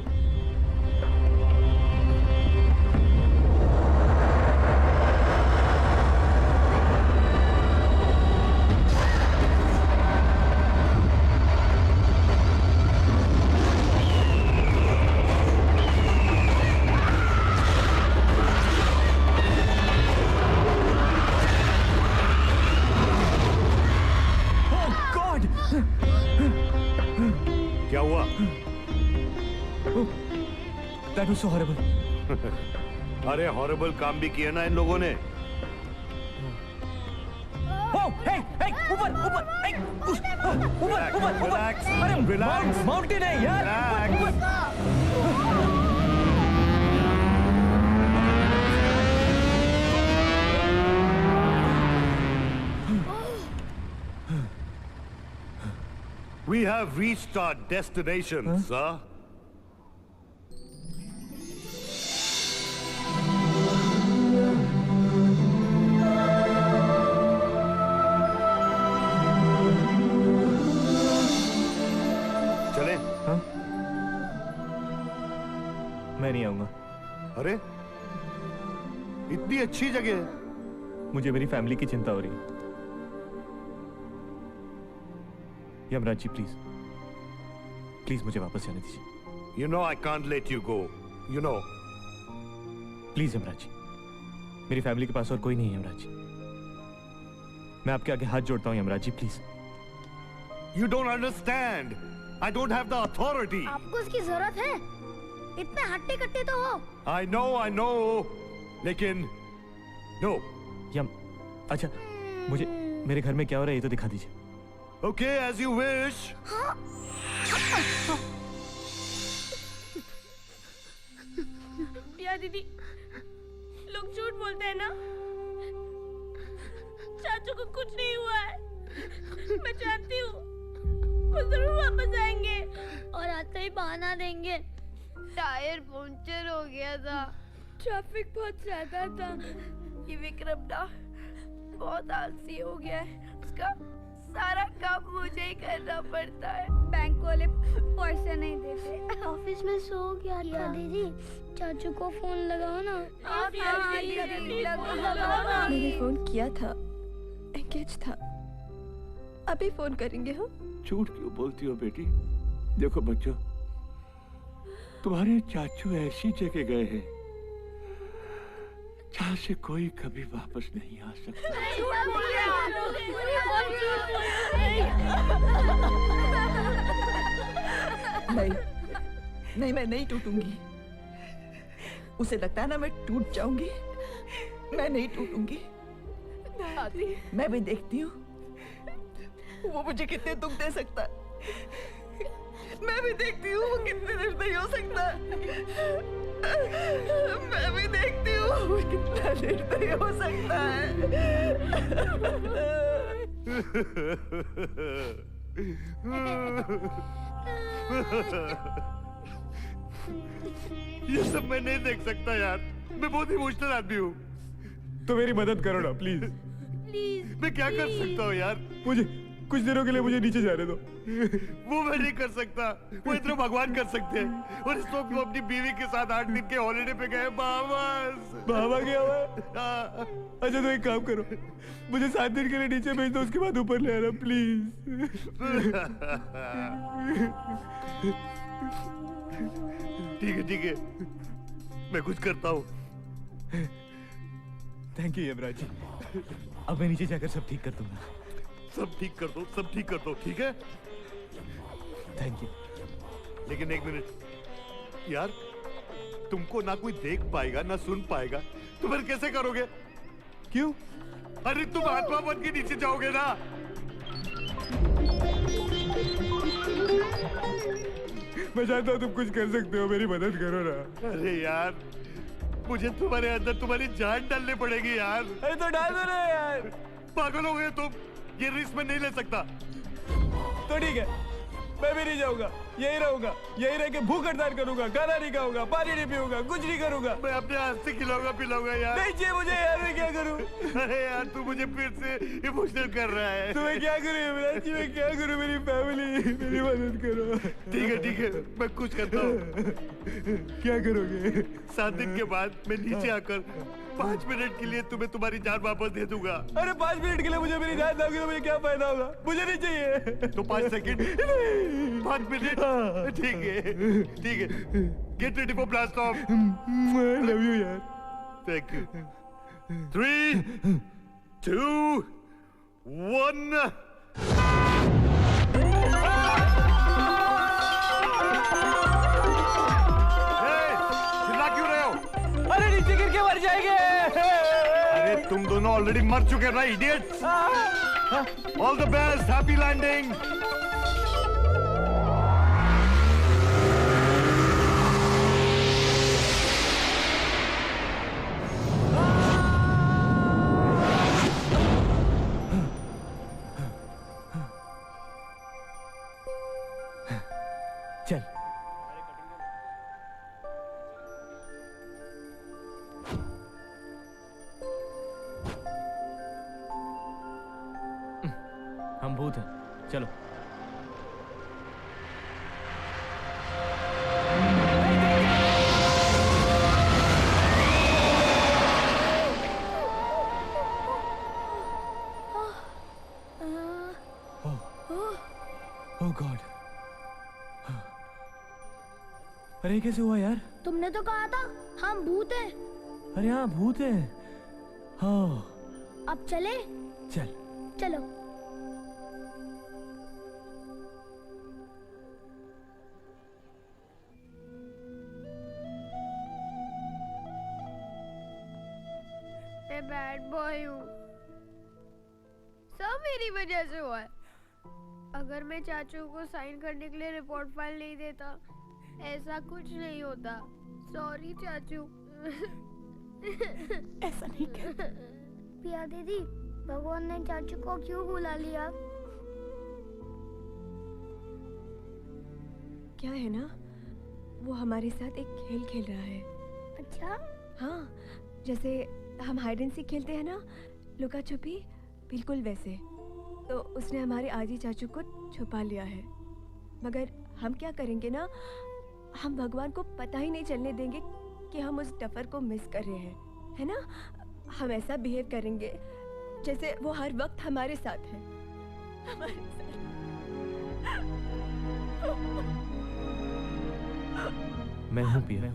S2: was so horrible.
S11: अरे हॉरिबल काम भी किया ना इन लोगों ने.
S2: Oh, hey, ऊपर, hey, ऊपर.
S11: Relax.
S2: अरे माउंटेन है यार.
S11: We have reached our destination, sir. चलें?
S2: मैं नहीं आऊंगा.
S11: अरे इतनी अच्छी जगह है.
S2: मुझे मेरी फैमिली की चिंता हो रही है. यमराज जी प्लीज मुझे वापस जाने दीजिए.
S11: You know I can't let you go. You know.
S2: Please Yamraj ji, मेरी फैमिली के पास और कोई नहीं है यमराज जी. मैं आपके आगे हाथ जोड़ता हूँ Yamraj ji please.
S11: You don't understand. I don't have the authority.
S4: आपको इसकी जरूरत है? इतने हट्टे कट्टे तो हो.
S11: I know. लेकिन no.
S2: अच्छा, मुझे मेरे घर में क्या हो रहा है ये तो दिखा दीजिए.
S11: Okay, as you wish.
S17: पिया दीदी, लोग झूठ बोलते हैं ना. चाचू को कुछ नहीं हुआ है. मैं जानती हूँ वो जरूर वापस आएंगे और आते ही बहाना देंगे. टायर पंक्चर हो गया था, ट्रैफिक बहुत ज्यादा था. ये विक्रम ना बहुत आलसी हो गया है. उसका सारा काम मुझे ही करना पड़ता है.
S4: बैंक वाले पैसे नहीं देते. ऑफिस में सो गया था. दीदी चाचू को फोन लगाओ ना.
S5: मैंने फोन किया था, एंगेज था. अभी फोन करेंगे हम.
S9: झूठ क्यों बोलती हो बेटी? देखो बच्चों, तुम्हारे चाचू ऐसी जगह गए हैं जहाँ से कोई कभी वापस नहीं आ सकता.
S7: नहीं, मैं नहीं टूटूंगी. उसे लगता है ना मैं टूट जाऊंगी. मैं नहीं टूटूंगी. मैं भी देखती हूँ वो मुझे कितने दुख दे सकता है. मैं भी देखती हूँ वो कितने निर्दयी हो सकता है. मैं भी देखती हूँ वो कितना निर्दयी हो सकता है.
S11: ये सब मैं नहीं देख सकता यार. मैं बहुत इमोशनल आदमी हूँ.
S2: तो मेरी मदद करो ना प्लीज.
S11: मैं क्या कर सकता हूँ यार?
S2: मुझे कुछ दिनों के लिए मुझे नीचे जाने दो.
S11: वो मैं नहीं कर सकता. वो इतना भगवान कर सकते हैं. और इस वक्त वो अपनी बीवी के साथ 8 दिन के हॉलिडे पे गए.
S2: बाबा गया हुआ है. अच्छा तो एक काम करो, मुझे 7 दिन के लिए नीचे भेज दो, उसके बाद ऊपर ले आना प्लीज.
S11: ठीक है मैं कुछ करता हूँ.
S2: Thank you Yamraj ji. अब मैं नीचे जाकर सब ठीक कर दूंगा.
S11: सब ठीक कर दो. ठीक है.
S2: Thank you.
S11: लेकिन एक मिनट यार, तुमको ना कोई देख पाएगा ना सुन पाएगा, तो फिर कैसे करोगे?
S2: क्यों?
S11: अरे तुम आत्मा बन के नीचे जाओगे ना.
S2: मैं जानता हूँ तुम कुछ कर सकते हो, मेरी मदद करो ना.
S11: अरे यार, मुझे तुम्हारे अंदर तुम्हारी जान डालनी पड़ेगी यार.
S2: अरे तो डाल दो ना यार.
S11: पागल हो गए तुम. ये रिस्क में नहीं ले सकता.
S2: तो ठीक है, मैं भी नहीं जाऊंगा. यही रहूंगा. यही रह के भूख हड़ताल करूंगा. खाना नहीं खाऊंगा, पानी नहीं पीऊंगा, कुछ नहीं करूंगा.
S11: मैं अपने हाथ से खिलाऊंगा पिलाऊंगा यार.
S2: नहीं चाहिए मुझे यार. मैं क्या करूं?
S11: अरे यार तू मुझे फिर से इमोशनल कर रहा है.
S2: तो मैं क्या करूं यमराज जी? मैं क्या करूं? मेरी फैमिली, मेरी मदद करो.
S11: ठीक है मैं कुछ करता हूँ.
S2: क्या करोगे?
S11: 7 दिन के बाद मैं नीचे आकर 5 मिनट के लिए तुम्हें तुम्हारी जान वापस दे दूंगा.
S2: अरे 5 मिनट के लिए मुझे मेरी जान दोगे तो मुझे क्या फायदा होगा? मुझे नहीं चाहिए.
S11: तो 5 सेकंड. 5 मिनट. ठीक है. Get ready for blast off.
S2: I love you यार.
S11: Thank you. 3, 2, 1.
S2: अरे नीचे गिर के मर जाएंगे।
S11: अरे तुम दोनों ऑलरेडी मर चुके ना idiots. All the best, happy landing.
S2: चल। हम भूत हैं, चलो। ओह गॉड, अरे कैसे हुआ यार?
S4: तुमने तो कहा था हम भूत हैं।
S2: अरे हाँ भूत है। हाँ
S4: अब चले?
S2: चल।
S4: चलो। मैं बैड बॉय हूँ, सब मेरी वजह से हुआ है। अगर मैं चाचू को साइन करने के लिए रिपोर्ट फाइल नहीं देता, ऐसा कुछ नहीं होता। सॉरी चाचू।
S5: ऐसा नहीं कर।
S4: पिया दीदी, भगवान ने चाचू को क्यों बुला लिया?
S15: क्या है ना, वो हमारे साथ एक खेल खेल रहा है।
S4: अच्छा?
S15: हाँ, जैसे हम हाइड एंड सीक खेलते हैं ना, लुका छुपी, बिल्कुल वैसे। तो उसने हमारे आजी चाचू को छुपा लिया है। मगर हम क्या करेंगे ना, हम भगवान को पता ही नहीं चलने देंगे कि हम उस डफर को मिस कर रहे हैं, है ना? हम ऐसा बिहेव करेंगे जैसे वो हर वक्त हमारे साथ है, हमारे साथ।
S2: मैं हूँ पिया।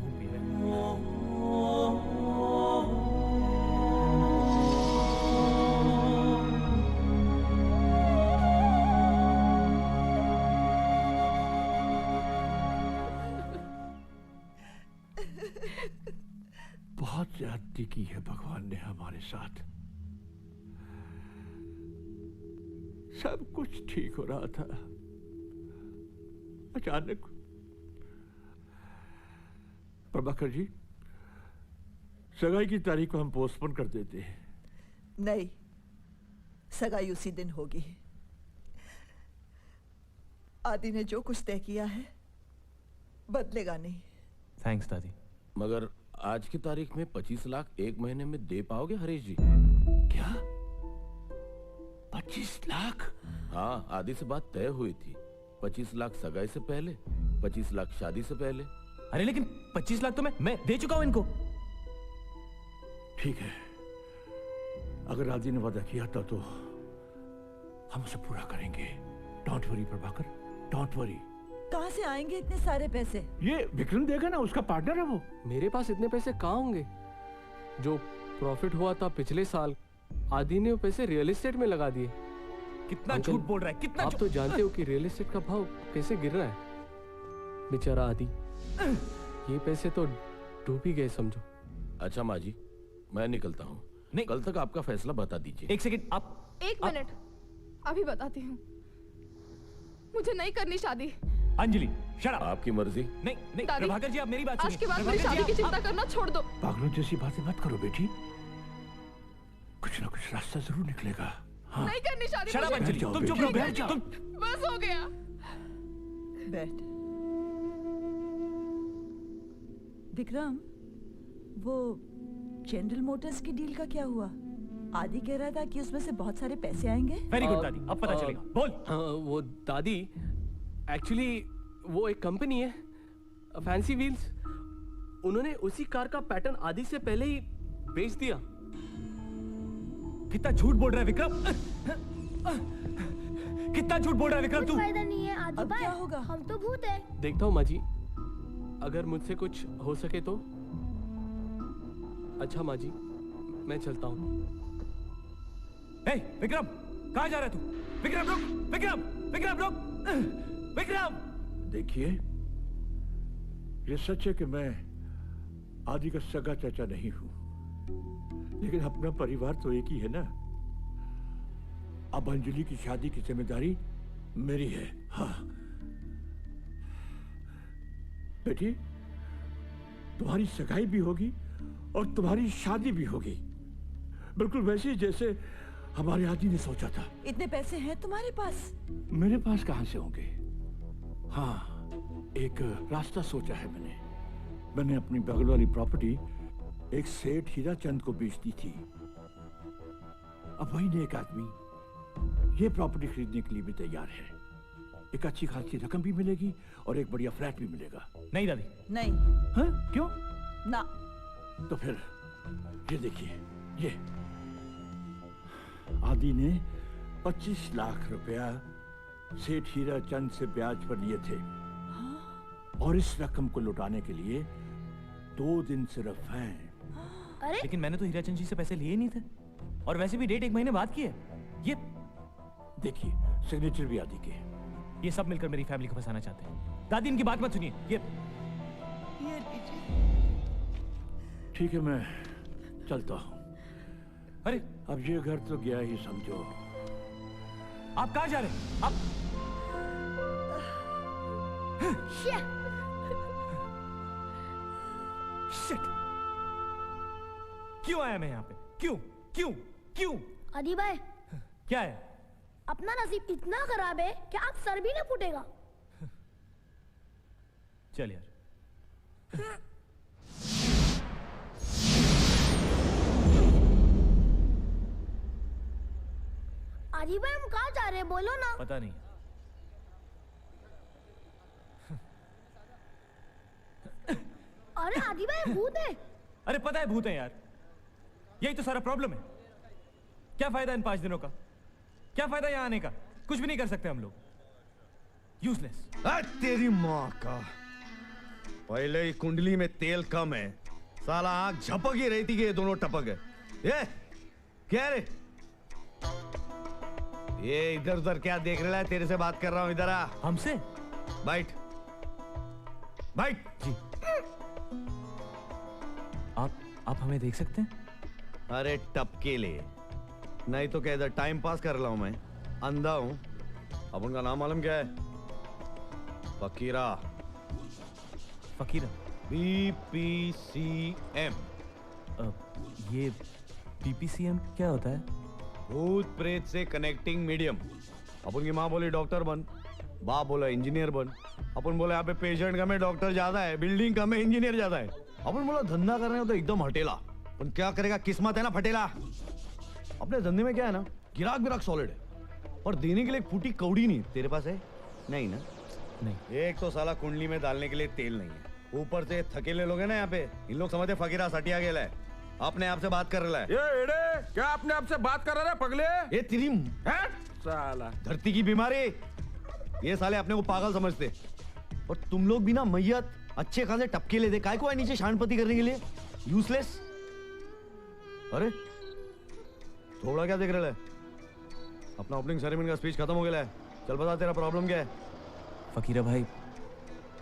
S9: बहुत ज्यादती की है भगवान ने हमारे साथ। सब कुछ ठीक हो रहा था, अचानक। प्रभाकर जी, सगाई की तारीख को हम पोस्टपोन कर देते हैं।
S7: नहीं, सगाई उसी दिन होगी। आदि ने जो कुछ तय किया है बदलेगा नहीं।
S2: थैंक्स दादी।
S10: मगर आज की तारीख में 25 लाख एक महीने में दे पाओगे हरीश जी?
S9: क्या 25 लाख?
S10: हाँ, आदि से बात तय हुई थी। 25 लाख सगाई से पहले, 25 लाख शादी से पहले।
S2: अरे लेकिन 25 लाख तो मैं दे चुका हूं इनको।
S9: ठीक है, अगर आदि ने वादा किया था तो हम उसे पूरा करेंगे। Don't worry Prabhakar, don't worry.
S7: कहाँ से आएंगे इतने सारे पैसे?
S9: ये विक्रम देगा ना, उसका पार्टनर है वो।
S3: मेरे पास इतने पैसे कहाँ होंगे? जो प्रॉफिट हुआ था पिछले साल, आदि ने वो पैसे रियल एस्टेट में लगा दिए।
S2: कितना झूठ बोल रहा है, कितना
S3: आप तो जानते हो कि रियल एस्टेट का भाव कैसे गिर रहा है। बेचारा आदि, ये पैसे तो डूब ही गए समझो।
S10: अच्छा माँ जी, मैं निकलता हूँ। नहीं, कल तक आपका फैसला बता दीजिए।
S2: एक सेकंड, आप
S5: एक मिनट, अभी बताती हूँ। मुझे नहीं करनी शादी।
S2: Anjali, shut up.
S10: आपकी मर्जी।
S2: नहीं नहीं प्रभाकर जी, आप मेरी बात सुनिए।
S5: आज के बाद मेरी शादी की चिंता करना छोड़ दो।
S9: पागलों जैसी बातें मत करो बेटी, कुछ ना कुछ रास्ता जरूर निकलेगा। हाँ।
S5: नहीं करनी शादी।
S2: शट अप अंजलि, तुम चुप रहो, बैठ जाओ।
S5: बस हो गया।
S7: बैठ। विक्रम, वो जनरल मोटर्स की डील का क्या हुआ? आदि कह रहा था कि उसमें से बहुत सारे पैसे आएंगे।
S2: वेरी गुड दादी, अब पता चलेगा। बोल।
S3: वो दादी, एक्चुअली वो एक कंपनी है, फैंसी व्हील्स। उन्होंने उसी कार का पैटर्न आदि से पहले ही बेच दिया।
S2: कितना झूठ बोल रहा है विक्रम, कितना झूठ बोल रहा है विक्रम तू।
S4: फायदा नहीं है आदि
S7: अब
S4: भाई,
S7: क्या होगा?
S4: हम तो भूत हैं।
S3: देखता हूँ माँ जी, अगर मुझसे कुछ हो सके तो। अच्छा माँ जी, मैं चलता हूँ।
S2: विक्रम, कहाँ जा रहा है तू? विक्रम रुक, विक्रम, विक्रम रुक, विक्रम।
S9: देखिए, ये सच है कि मैं आदि का सगा चाचा नहीं हूं, लेकिन अपना परिवार तो एक ही है ना। अब अंजलि की शादी की जिम्मेदारी मेरी है। हाँ बेटी, तुम्हारी सगाई भी होगी और तुम्हारी शादी भी होगी, बिल्कुल वैसे जैसे हमारे आदि ने सोचा था।
S7: इतने पैसे हैं तुम्हारे पास?
S9: मेरे पास कहां से होंगे? हाँ, एक रास्ता सोचा है मैंने अपनी बगल वाली प्रॉपर्टी एक सेठ हीरा चंद को बेच दी थी। अब वही ने एक आदमी ये प्रॉपर्टी खरीदने के लिए भी तैयार है। एक अच्छी खासी रकम भी मिलेगी और एक बढ़िया फ्लैट भी मिलेगा।
S2: नहीं दादी,
S7: नहीं।
S9: हाँ? क्यों?
S7: ना।
S9: तो फिर ये देखिए, ये आदि ने 25 लाख रुपया सेठ हीरा चंद से ब्याज पर लिए थे। और इस रकम को लौटाने के लिए 2 दिन सिर्फ हैं।
S2: अरे लेकिन मैंने तो हीराचंद जी से पैसे लिए नहीं थे, और वैसे भी डेट 1 महीने बाद की है। ये
S9: देखिए, सिग्नेचर भी आदि के।
S2: ये सब मिलकर मेरी फैमिली को फंसाना चाहते हैं। दादी इनकी बात मत सुनिए। ये
S9: ठीक है, मैं चलता हूँ।
S2: अरे
S9: अब ये घर तो गया ही समझो।
S2: आप कहाँ जा रहे हैं? आप शिट! क्यों आया मैं यहाँ पे? क्यों क्यों क्यों?
S4: आदि भाई,
S2: क्या है?
S4: अपना नसीब इतना खराब है कि आप सर भी न फूटेगा।
S2: चल यार।
S4: आदि भाई, हम कहाँ जा रहे हैं? बोलो ना।
S2: पता नहीं।
S4: अरे आदि भाई, भूत है।
S2: अरे पता है भूत है यार, यही तो सारा प्रॉब्लम है। क्या फायदा इन 5 दिनों का? क्या फायदा यहाँ आने का? कुछ भी नहीं कर सकते हम लोग। यूजलेस।
S11: तेरी माँ का, पहले ही कुंडली में तेल कम है, साला आंख झपक ही रही थी कि ये दोनों टपक है। ये क्या रे? ये इधर उधर क्या देख रहा है? तेरे से बात कर रहा हूं, इधर आ।
S2: हमसे?
S11: बैठ बैठ।
S2: जी। आप हमें देख सकते हैं?
S11: अरे टपके ले, नहीं तो क्या इधर टाइम पास कर रहा हूं मैं? अंधा हूं। अब उनका नाम मालूम क्या है? फकीरा।
S2: फकीरा?
S11: BPCM।
S2: ये BPCM क्या होता है?
S11: भूत प्रेत से कनेक्टिंग मीडियम। अपन की माँ बोली डॉक्टर बन, बाप बोला इंजीनियर बन। अपन बोले यहाँ पे पेशेंट कम है, डॉक्टर ज्यादा है, बिल्डिंग कम है, इंजीनियर ज्यादा है। अपन बोला धंधा कर रहे हो तो एकदम हटेला। अपन क्या करेगा, किस्मत है ना फटेला। अपने धंधे में क्या है ना, गिराक बिराक सॉलिड है, और देने के लिए एक फूटी कौड़ी नहीं। तेरे पास है? नहीं ना?
S2: नहीं।
S11: एक तो साला कुंडली में डालने के लिए तेल नहीं है, ऊपर से थकेले लोग हैं ना यहाँ पे, इन लोग समझते फकीरा सटिया गेला है, अपने आप से बात कर रहा है।
S14: ये एड़े, क्या अपने आप से बात कर रहा है पगले?
S11: ये तेरी
S14: साला
S11: धरती की बीमारी। ये साले अपने को पागल समझते, और तुम लोग भी ना मैयत अच्छे खासे टपके लेते। काय को है नीचे शांतपति करने के लिए? यूजलेस। अरे थोड़ा क्या देख रहा है? अपना ओपनिंग सेरेमनी का स्पीच खत्म हो गया है, चल बता तेरा प्रॉब्लम क्या है?
S2: फकीरा भाई,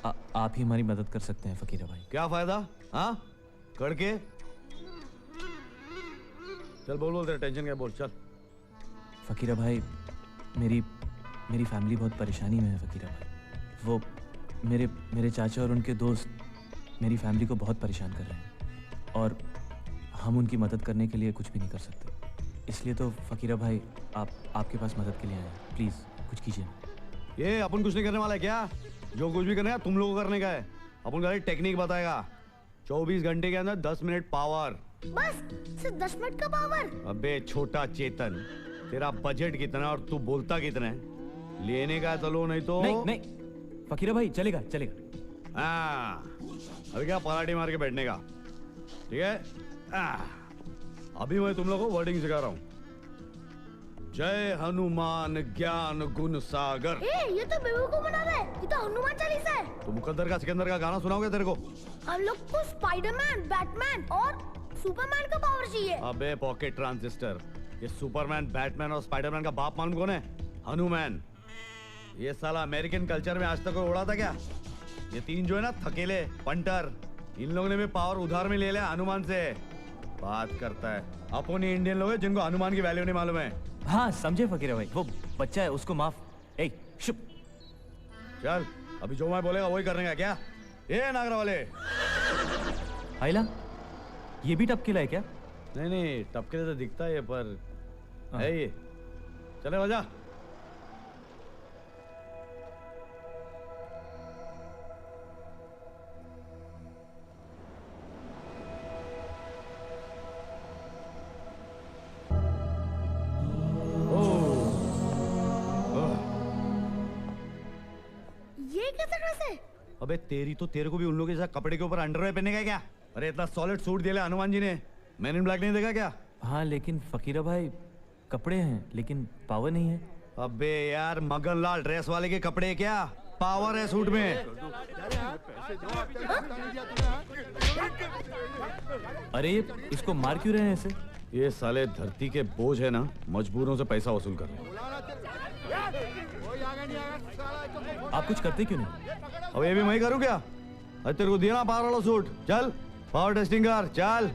S2: आप ही हमारी मदद कर सकते हैं फकीरा भाई।
S11: क्या फायदा? हाँ करके चल बोल बोल, तेरा टेंशन क्या? बोल चल।
S2: फकीरा भाई, मेरी फैमिली बहुत परेशानी में है फकीरा भाई। वो मेरे चाचा और उनके दोस्त मेरी फैमिली को बहुत परेशान कर रहे हैं, और हम उनकी मदद करने के लिए कुछ भी नहीं कर सकते। इसलिए तो फकीरा भाई, आपके पास मदद के लिए आए हैं। प्लीज कुछ कीजिए।
S11: ये अपन कुछ नहीं करने वाला है क्या? जो कुछ भी करने का तुम लोगों को करने का है। अपन का टेक्निक बताएगा। 24 घंटे के अंदर 10 मिनट पावर।
S4: बस सिर्फ 10 मिनट का पावर?
S11: अबे छोटा चेतन, तेरा बजट कितना और तू बोलता कितना है? लेने का तो लो, नहीं तो
S2: नहीं फकीरा भाई, चलेगा।
S11: हाँ, अभी क्या पराठी मार के बैठने का? ठीक है। अभी मैं तुम लोगों को वर्डिंग सिखा रहा हूँ। जय हनुमान ज्ञान गुण सागर।
S4: ये तो बेवकूफ बना रहा है, ये तो हनुमान चालीसा है।
S11: तो मुकद्दर का सिकंदर का गाना सुनाओगे तेरे को?
S4: हम लोग को स्पाइडरमैन, बैटमैन और सुपरमैन का पावर चाहिए।
S11: अबे पॉकेट ट्रांजिस्टर, ये सुपरमैन, बैटमैन और स्पाइडरमैन का बाप मालूम कौन है? हनुमान। ये साला अमेरिकन कल्चर में आज तक कोई उड़ा था क्या? ये 3 जो है ना, थकेले, पंटर, इन लोगों ने भी पावर उधार में ले लिया हनुमान से। बात करता है अपन ही इंडियन लोग हैं जिनको हनुमान की वैल्यू नहीं मालूम है।
S2: हाँ समझे फकीर भाई, वो बच्चा है उसको माफ। ए शुभ
S11: चल अभी जो मैं बोलेगा वही करने का क्या? ये नागरा वाले
S2: आइला ये भी टपकीला है क्या?
S11: नहीं नहीं टपके तो दिखता है पर है ये। चले बजा।
S4: ये कैसे ड्रेस है?
S11: अबे तेरे को भी उन लोगों के साथ कपड़े के ऊपर अंडरवेयर पहनने का क्या? अरे इतना सॉलिड सूट दिया हनुमान जी ने, मैन इन ब्लैक नहीं देखा क्या?
S2: हाँ लेकिन फकीरा भाई कपड़े हैं लेकिन पावर नहीं है।
S11: अबे यार मगन लाल ड्रेस वाले के कपड़े क्या पावर है सूट में?
S2: अरे इसको मार क्यों रहे हैं ऐसे?
S11: ये साले धरती के बोझ है ना, मजबूरों से पैसा वसूल कर रहे हैं।
S2: आप कुछ करते क्यों नहीं?
S11: अब ये भी मैं करूं क्या? अरे तेरे को दिया ना पावर वाला सूट, चल पावर टेस्टिंग कर चल।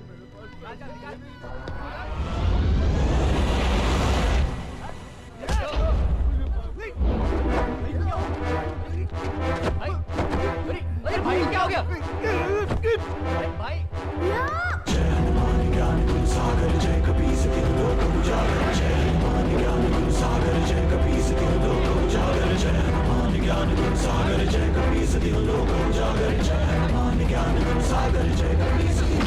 S2: अरे भाई क्या हो गया? भाई
S16: सागर जय कपी सके दो को जागर जय हनुमान ज्ञान गुण सागर जय कपी सके दो को जागर जय हनुमान ज्ञान गुण सागर जय कपी सके दो को जागर जय हनुमान ज्ञान गुण सागर जय कपी सके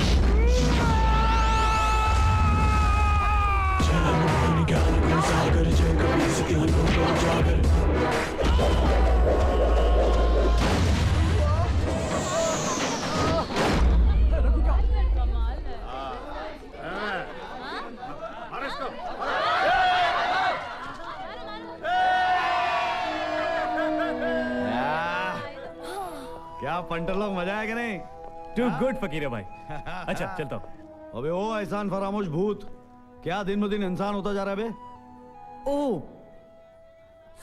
S16: जय हनुमान ज्ञान गुण सागर जय कपी सके दो को जागर।
S11: क्या पंटर लोग मजा आया कि नहीं?
S2: टू गुड फकीर भाई। अच्छा चलता हूँ।
S11: अबे ओ एहसान फरामोश भूत, क्या दिन ब दिन इंसान होता जा रहा है बे?
S2: ओ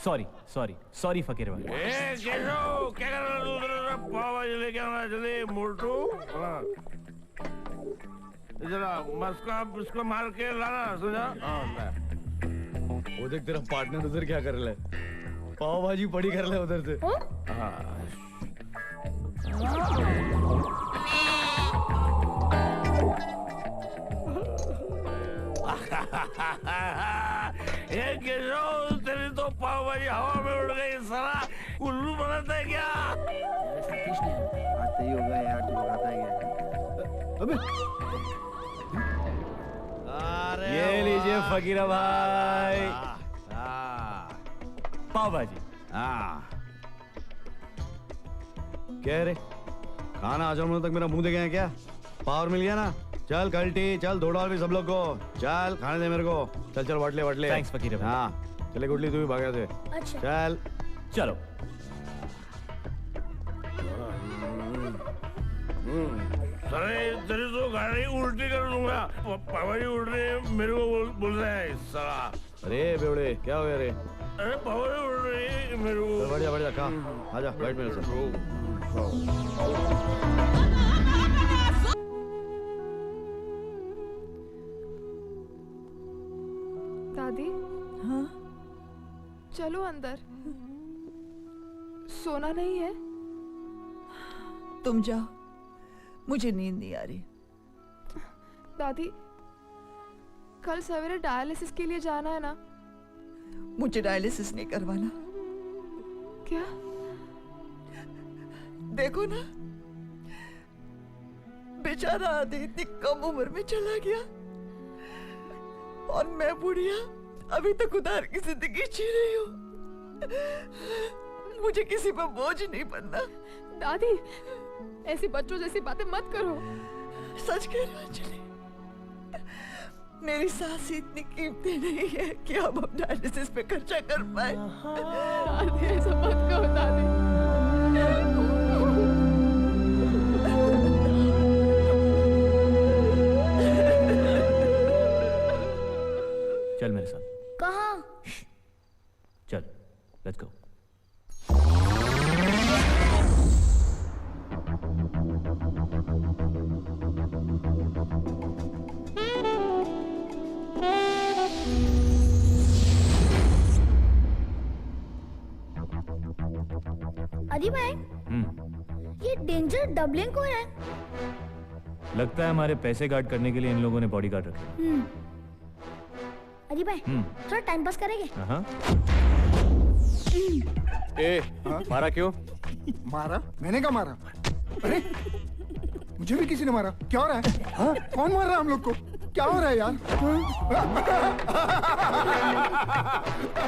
S2: सॉरी सॉरी सॉरी फकीर भाई।
S10: क्या कर रहा है? पाव भाजी लेके आना जल्दी मोटू। जरा मस्का उसको मार के लाना सुना।
S11: वो देख तेरा पार्टनर उधर क्या कर रहा है, पाव भाजी पड़ी कर रहा है उधर से।
S10: ये तेरी तो पाव भाजी हवा में उड़ गई, साला उल्लू बनाता है क्या?
S6: आता ही होगा यार, तू लगाता है क्या?
S11: अबे
S2: ये लीजिए फकीरा भाई पाव भाजी।
S11: क्या रे खाना आ जाने तक मेरा मुंह देखे हैं क्या? पावर मिल गया ना? चल कल्टी चल दौड़ा भी सब लोग को, चल खाने दे मेरे को। चल चल वटले वटले।
S2: थैंक्स फकीर भाई।
S11: हाँ चले गुडली तू भी भागा से।
S4: अच्छा।
S11: चल
S2: चलो।
S10: अरे तेरी तो गाड़ी उल्टी कर दूंगा। पापा जी उड़ रहे हैं, मेरे को बोल रहा है साला।
S11: अरे बेवड़े क्या हो गया रे?
S10: अरे पापा जी उड़ रहे हैं मेरे को।
S11: बढ़िया बढ़िया कहा आजा बैठ मेरे साथ।
S5: दादी
S7: हाँ
S5: चलो अंदर, सोना नहीं है?
S7: तुम जाओ, मुझे नींद नहीं आ रही।
S5: दादी कल सवेरे डायलिसिस के लिए जाना है ना?
S7: मुझे डायलिसिस नहीं करवाना।
S5: क्या?
S7: देखो ना बेचारा आदि इतनी कम उम्र में चला गया और मैं बुढ़िया अभी तक उधार की जिंदगी जी रही हूँ। मुझे किसी पर बोझ नहीं बनना।
S5: दादी ऐसी बच्चों जैसी बातें मत करो।
S7: सच कह रही अंजलि, मेरी सांस इतनी कीमती नहीं है कि अब हम डायलिसिस पे खर्चा कर पाए।
S5: दादी ऐसा मत कहो दादी।
S2: चल मेरे साथ।
S4: कहाँ?
S2: चल लेट्स गो।
S4: आदि भाई, ये डेंजर डबलिंग कौन है?
S2: लगता है हमारे पैसे गार्ड करने के लिए इन लोगों ने बॉडी गार्ड रखे।
S4: आदि भाई, थोड़ा टाइम पास करेंगे?
S2: हाँ।
S3: ए, मारा क्यों?
S6: मारा? मैंने क्या मारा? अरे मुझे भी किसी ने मारा। क्या हो रहा है? हाँ? कौन मार रहा है हम लोग को? क्या हो रहा है यार?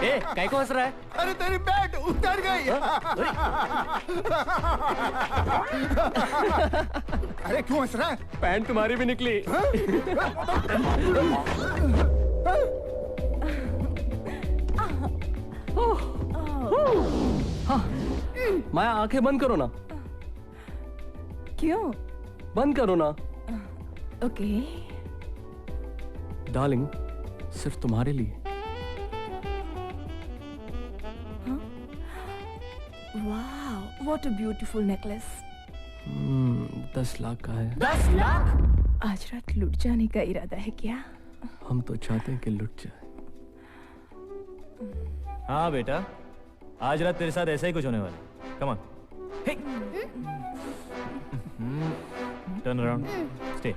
S3: ए, काय को हंस रहा है?
S6: अरे तेरी बैट उतर गई। अरे क्यों हंस रहा है?
S3: पैंट तुम्हारी भी निकली। माया आंखें बंद करो ना।
S15: क्यों?
S3: बंद करो ना।
S15: ओके।
S3: डार्लिंग, सिर्फ तुम्हारे लिए।
S15: वाह, what a beautiful necklace.
S3: 10 lakh का है।
S15: 10 लाख? आज रात लुट जाने का इरादा है क्या?
S3: हम तो चाहते हैं कि लुट जाए।
S2: हाँ बेटा, आज रात तेरे साथ ऐसा ही कुछ होने वाला है। Come on, turn around, stay.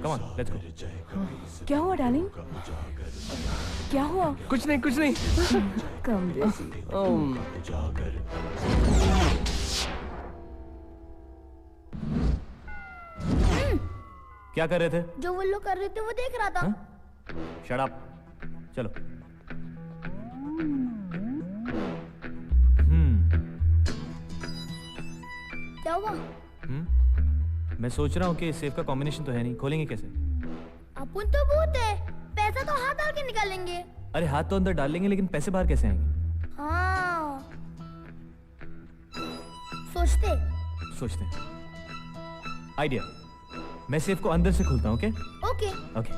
S2: Come on, let's go.
S15: क्या हुआ डार्लिंग? क्या हुआ?
S3: कुछ नहीं, कुछ नहीं।
S15: कम जैसी।
S2: क्या कर रहे थे?
S4: जो वो लोग कर रहे थे वो देख रहा था।
S2: Shut up. चलो।
S4: क्या हुआ?
S2: मैं सोच रहा हूँ कि सेफ का कॉम्बिनेशन तो है नहीं, खोलेंगे कैसे?
S4: अपन तो भूत है, पैसा तो हाथ डाल के निकालेंगे।
S2: अरे हाथ तो अंदर डाल लेंगे, लेकिन पैसे बाहर कैसे आएंगे?
S4: हाँ, सोचते
S2: आइडिया, मैं सेफ को अंदर से खोलता हूँ। Okay
S4: okay
S2: okay.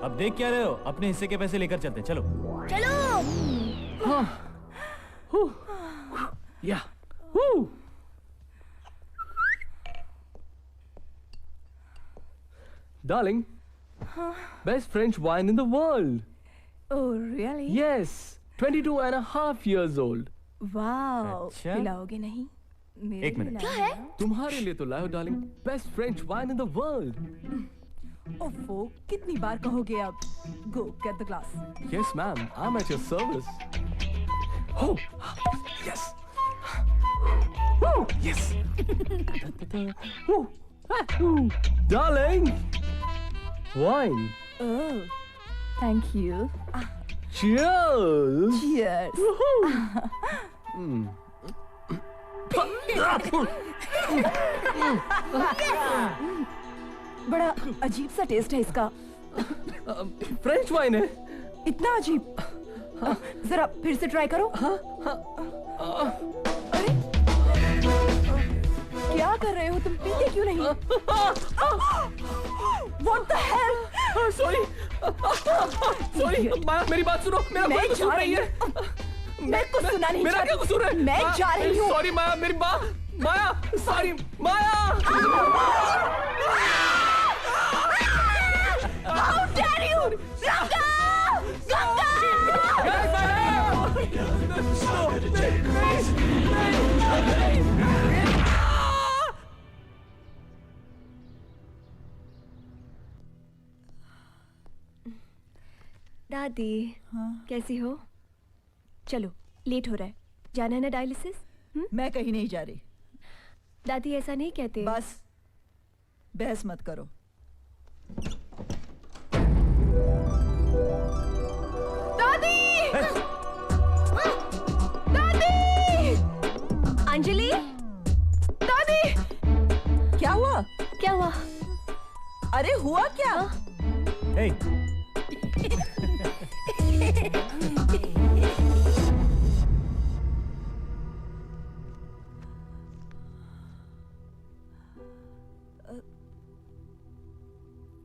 S2: अब देख क्या रहे हो? अपने हिस्से के पैसे लेकर चलते। चलो
S4: चलो।
S3: या Darling, best French wine in the world.
S15: Oh, really?
S3: Yes, 22.5 years old.
S15: Wow.
S3: अच्छा?
S15: पिलाओगे नहीं? मेरे
S3: एक मिनट।
S15: लिए
S3: क्या
S15: लाना।
S3: है? तुम्हारे लिए तो लाया darling, best French wine in the world.
S15: ओफो, कितनी बार कहोगे अब? Go get the glass.
S3: Yes, ma'am, I'm at your service. Oh, yes. Oh, yes. Oh, darling, wine.
S15: Oh, thank you.
S3: Cheers.
S15: Cheers. बड़ा अजीब सा टेस्ट है इसका।
S3: फ्रेंच वाइन है।
S15: इतना अजीब। जरा फिर से ट्राई करो। अरे क्या कर रहे हो तुम? पीते क्यों नहीं? What the hell?
S3: Sorry, माया मेरी बात सुनो। मेरा कोई कसूर नहीं है।
S15: मैं कुछ सुना नहीं।
S3: मेरा क्या कसूर है?
S15: मैं जा रही हूँ।
S3: सॉरी माया, मेरी Maya, sorry Maya.
S15: How dare you? Ranga! दादी, कैसी हो? चलो, लेट हो रहा है। जाना है ना डायलिसिस?
S7: मैं कहीं नहीं जा रही।
S15: दादी ऐसा नहीं कहते।
S7: बस बहस मत करो।
S15: दादी! दादी! अंजलि! दादी!
S7: क्या हुआ?
S15: क्या हुआ?
S7: अरे हुआ क्या?
S2: Hey.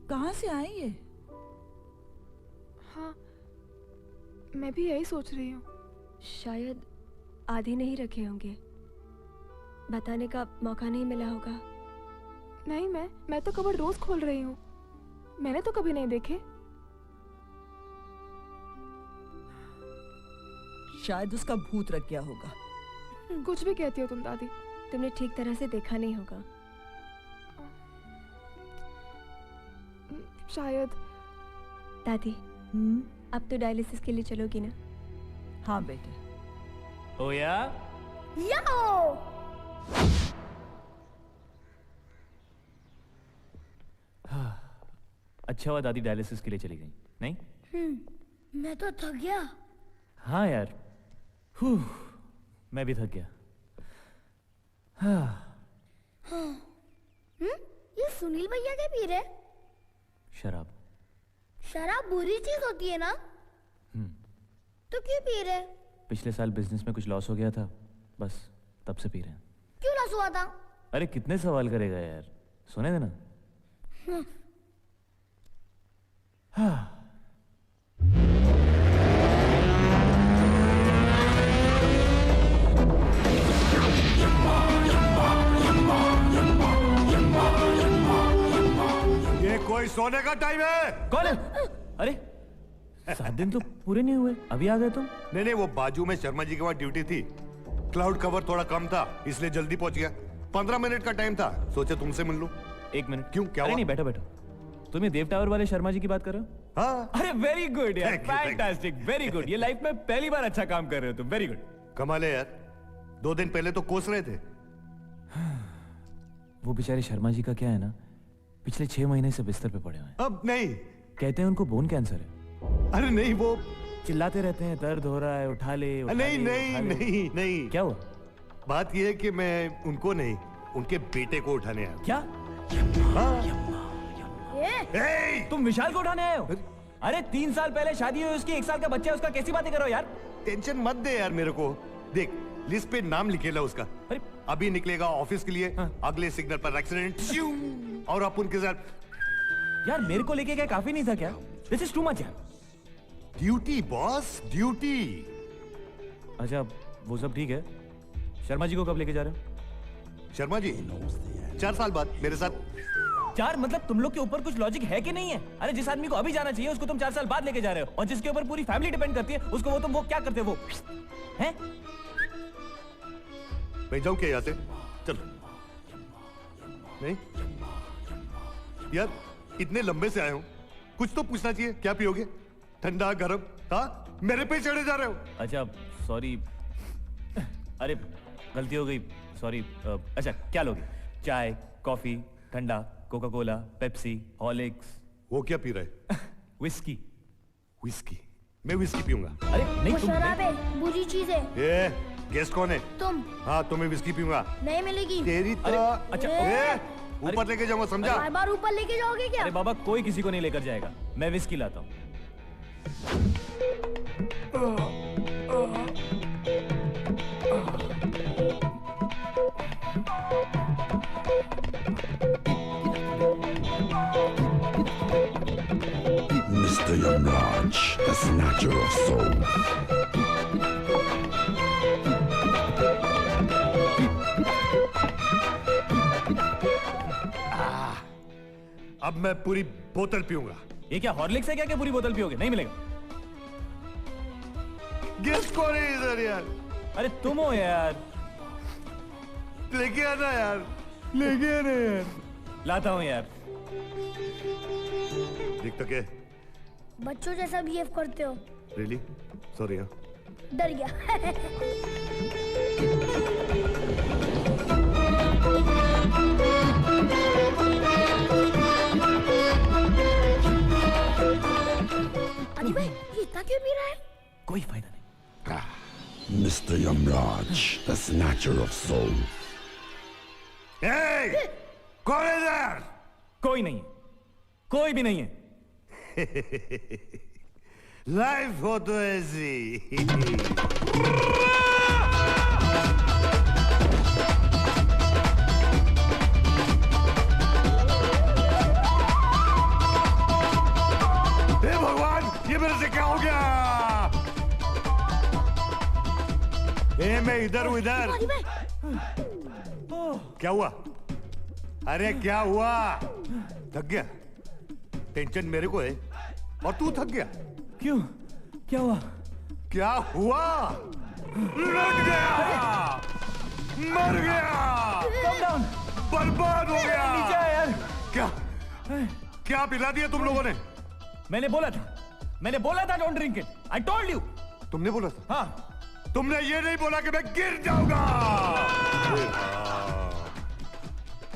S7: कहाँ से आए ये?
S5: हाँ, मैं भी यही सोच रही हूँ।
S15: शायद आधी नहीं रखे होंगे, बताने का मौका नहीं मिला होगा।
S5: नहीं, मैं तो कबर्ड रोज खोल रही हूँ, मैंने तो कभी नहीं देखे।
S7: शायद उसका भूत रख गया होगा।
S5: कुछ भी कहती हो तुम दादी।
S15: तुमने ठीक तरह से देखा नहीं होगा।
S5: शायद।
S15: दादी, अब तो डायलिसिस के लिए चलोगी ना?
S7: हाँ बेटे।
S2: ओया?
S17: याओ!
S2: अच्छा हुआ दादी डायलिसिस के लिए चली गई। नहीं?
S17: मैं तो थक गया।
S2: हाँ यार, मैं भी थक गया।
S17: ये सुनील भैया क्या पी रहे?
S2: शराब।
S17: शराब बुरी चीज होती है ना? तो क्यों पी रहे?
S2: पिछले साल बिजनेस में कुछ लॉस हो गया था, बस तब से पी रहे हैं।
S17: क्यों लॉस हुआ था?
S2: अरे कितने सवाल करेगा यार, सुने देना।
S11: ये कोई सोने का टाइम है?
S2: कौन है? अरे 7 दिन तो पूरे नहीं हुए, अभी आ गए तुम?
S11: नहीं, वो बाजू में शर्मा जी के वहाँ ड्यूटी थी, क्लाउड कवर थोड़ा कम था इसलिए जल्दी पहुंच गया। 15 मिनट का टाइम था, सोचे तुमसे मिल लूं।
S2: 1 मिनट।
S11: क्यों, क्या
S2: अरे
S11: हुआ?
S2: नहीं, बैठो बैठो। तुम ये देव टावर वाले शर्मा जी की बात कर रहे हो?
S11: हाँ।
S2: अरे वेरी गुड यार,
S11: Thank you, thank you.
S2: Fantastic, very good. ये लाइफ में पहली बार अच्छा काम कर रहे हो तुम, वेरी गुड।
S11: कमाल है यार, 2 दिन पहले तो कोस रहे थे।
S2: वो बेचारे शर्मा जी का क्या है ना, पिछले 6 महीने से बिस्तर पे पड़े हुए हैं।
S11: अब नहीं,
S2: कहते हैं उनको बोन कैंसर है।
S11: अरे नहीं, वो
S2: चिल्लाते रहते हैं दर्द हो रहा है, उठा ले, उठा
S11: नहीं
S2: ले,
S11: नहीं
S2: उठा ले।
S11: नहीं नहीं।
S2: क्या हुआ?
S11: बात यह है कि मैं उनको नहीं, उनके बेटे को उठाने आया।
S2: क्या?
S11: हाँ।
S2: तुम विशाल को उठाने आए हो? अरे 3 साल पहले शादी हुई उसकी, 1 साल का बच्चा है उसका, कैसी बातें कर रहे हो यार?
S11: टेंशन मत दे यार मेरे को। देख, लिस्ट पे नाम लिखेला उसका।
S2: अरे
S11: अभी निकलेगा ऑफिस के लिए। अगले सिग्नल पर एक्सीडेंट और अपन के साथ।
S2: यार मेरे को लेके क्या काफी नहीं था क्या? दिस इज टू मच यार।
S11: Duty boss, duty.
S2: अच्छा वो सब ठीक है, शर्मा जी को कब लेके जा रहे हो?
S11: शर्मा जी 4 साल बाद मेरे साथ।
S2: 4 मतलब तुम लोग के ऊपर कुछ लॉजिक है कि नहीं है? अरे जिस आदमी को अभी जाना चाहिए उसको तुम 4 साल बाद लेके जा रहे हो, और जिसके ऊपर पूरी फैमिली डिपेंड करती है उसको वो क्या करते हो? वो हैं?
S11: मैं जाऊं क्या यहाँ से? चल। नहीं यार, इतने लंबे से आया हूं, कुछ तो पूछना चाहिए। क्या पियोगे? ठंडा गरम? हाँ, मेरे पे चढ़े जा रहे हो।
S2: अच्छा सॉरी, अरे गलती हो गई, सॉरी। अच्छा क्या लोगे? चाय, कॉफी, ठंडा, कोका कोला, पेप्सी, हॉर्लिक्स?
S11: वो क्या पी रहे?
S2: विस्की।
S11: विस्की? मैं विस्की पीऊंगा।
S2: अरे नहीं,
S17: वो
S2: तुम
S17: शराब है, बुरी चीज है।
S11: ये गेस्ट कौन है?
S17: तुम।
S11: हाँ, तो मैं विस्की पीऊंगा।
S17: नहीं मिलेगी।
S11: तेरी तो
S2: अच्छा
S11: ऊपर लेके जाऊंगा, समझा?
S17: बार ऊपर लेके जाओगे क्या?
S2: अरे बाबा कोई किसी को नहीं लेकर जाएगा, मैं विस्की लाता हूँ।
S16: Mr. Yamraj, the snatcher of souls.
S11: अब मैं पूरी बोतल पीऊंगा।
S2: ये क्या हॉर्लिक्स है क्या कि पूरी बोतल पियोगे? नहीं मिलेगा।
S11: गेस्ट कौन है इधर यार?
S2: अरे तुम हो यार।
S11: लेके आना यार, लेके आना यार।
S2: लाता हूँ यार।
S11: देख तो क्या
S17: बच्चों जैसा बिहेव करते हो।
S11: Really sorry. हाँ
S17: डर गया। अजी भाई ये इतना क्यों पी रहा है?
S2: कोई फायदा नहीं।
S16: Mr. Yamraj, the snatcher of souls.
S11: Hey! कौन है इधर?
S2: कोई नहीं, कोई भी नहीं है।
S11: लाइफ हो तो ऐसी। से क्या हो गया? मैं इधर हूं, इधर। क्या हुआ? अरे क्या हुआ? थक गया? टेंशन मेरे को है और तू थक गया?
S2: क्यों? क्या हुआ?
S11: क्या हुआ? लट गया, मर गया, बर्बाद हो गया।
S2: नीचे आ यार।
S11: क्या क्या पिला दिया तुम लोगों ने?
S2: मैंने बोला था don't drink it. I told you.
S11: तुमने बोला था?
S2: हाँ।
S11: तुमने ये नहीं बोला कि मैं गिर जाऊंगा।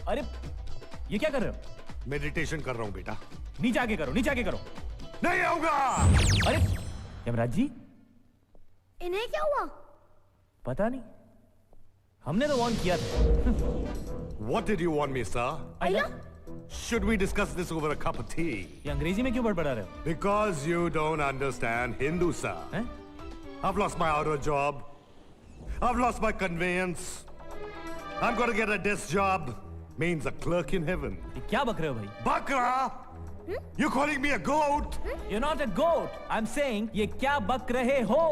S2: अरे ये क्या कर रहे हो?
S11: मेडिटेशन कर रहा हूं बेटा।
S2: नीचे आके करो, नीचे आके करो।
S11: नहीं आऊंगा।
S2: अरे यमराज जी,
S4: इन्हें क्या हुआ?
S2: पता नहीं, हमने तो वार्न किया था।
S11: What did you want me, sir?
S2: Ayla?
S11: Should we discuss this over a cup of tea?
S2: ये अंग्रेजी में क्यों बड़बड़ा रहे हो?
S11: Because you don't understand Hindu, sir. I've lost my auto job. I've lost my conveyance. I'm gonna get a desk job. Means a clerk in heaven.
S2: ये क्या बक रहे हो भाई?
S11: Bakra? You calling me a goat?
S2: You're not a goat. I'm saying ये क्या बक रहे हो?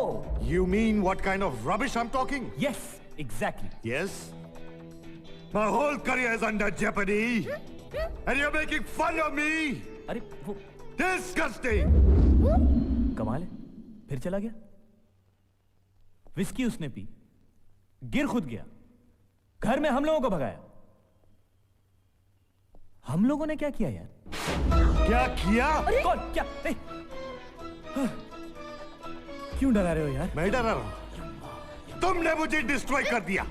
S11: You mean what kind of rubbish I'm talking?
S2: Yes, exactly.
S11: Yes? My whole career is under jeopardy. And you're making fun of me.
S2: अरे वो
S11: disgusting.
S2: कमाल है, फिर चला गया। विस्की उसने पी, गिर खुद गया, घर में हम लोगों को भगाया। हम लोगों ने क्या किया यार?
S11: क्या किया?
S2: कौन? क्या? क्यों डरा रहे हो यार?
S11: मैं डरा रहा हूं? तुमने मुझे डिस्ट्रॉय कर दिया।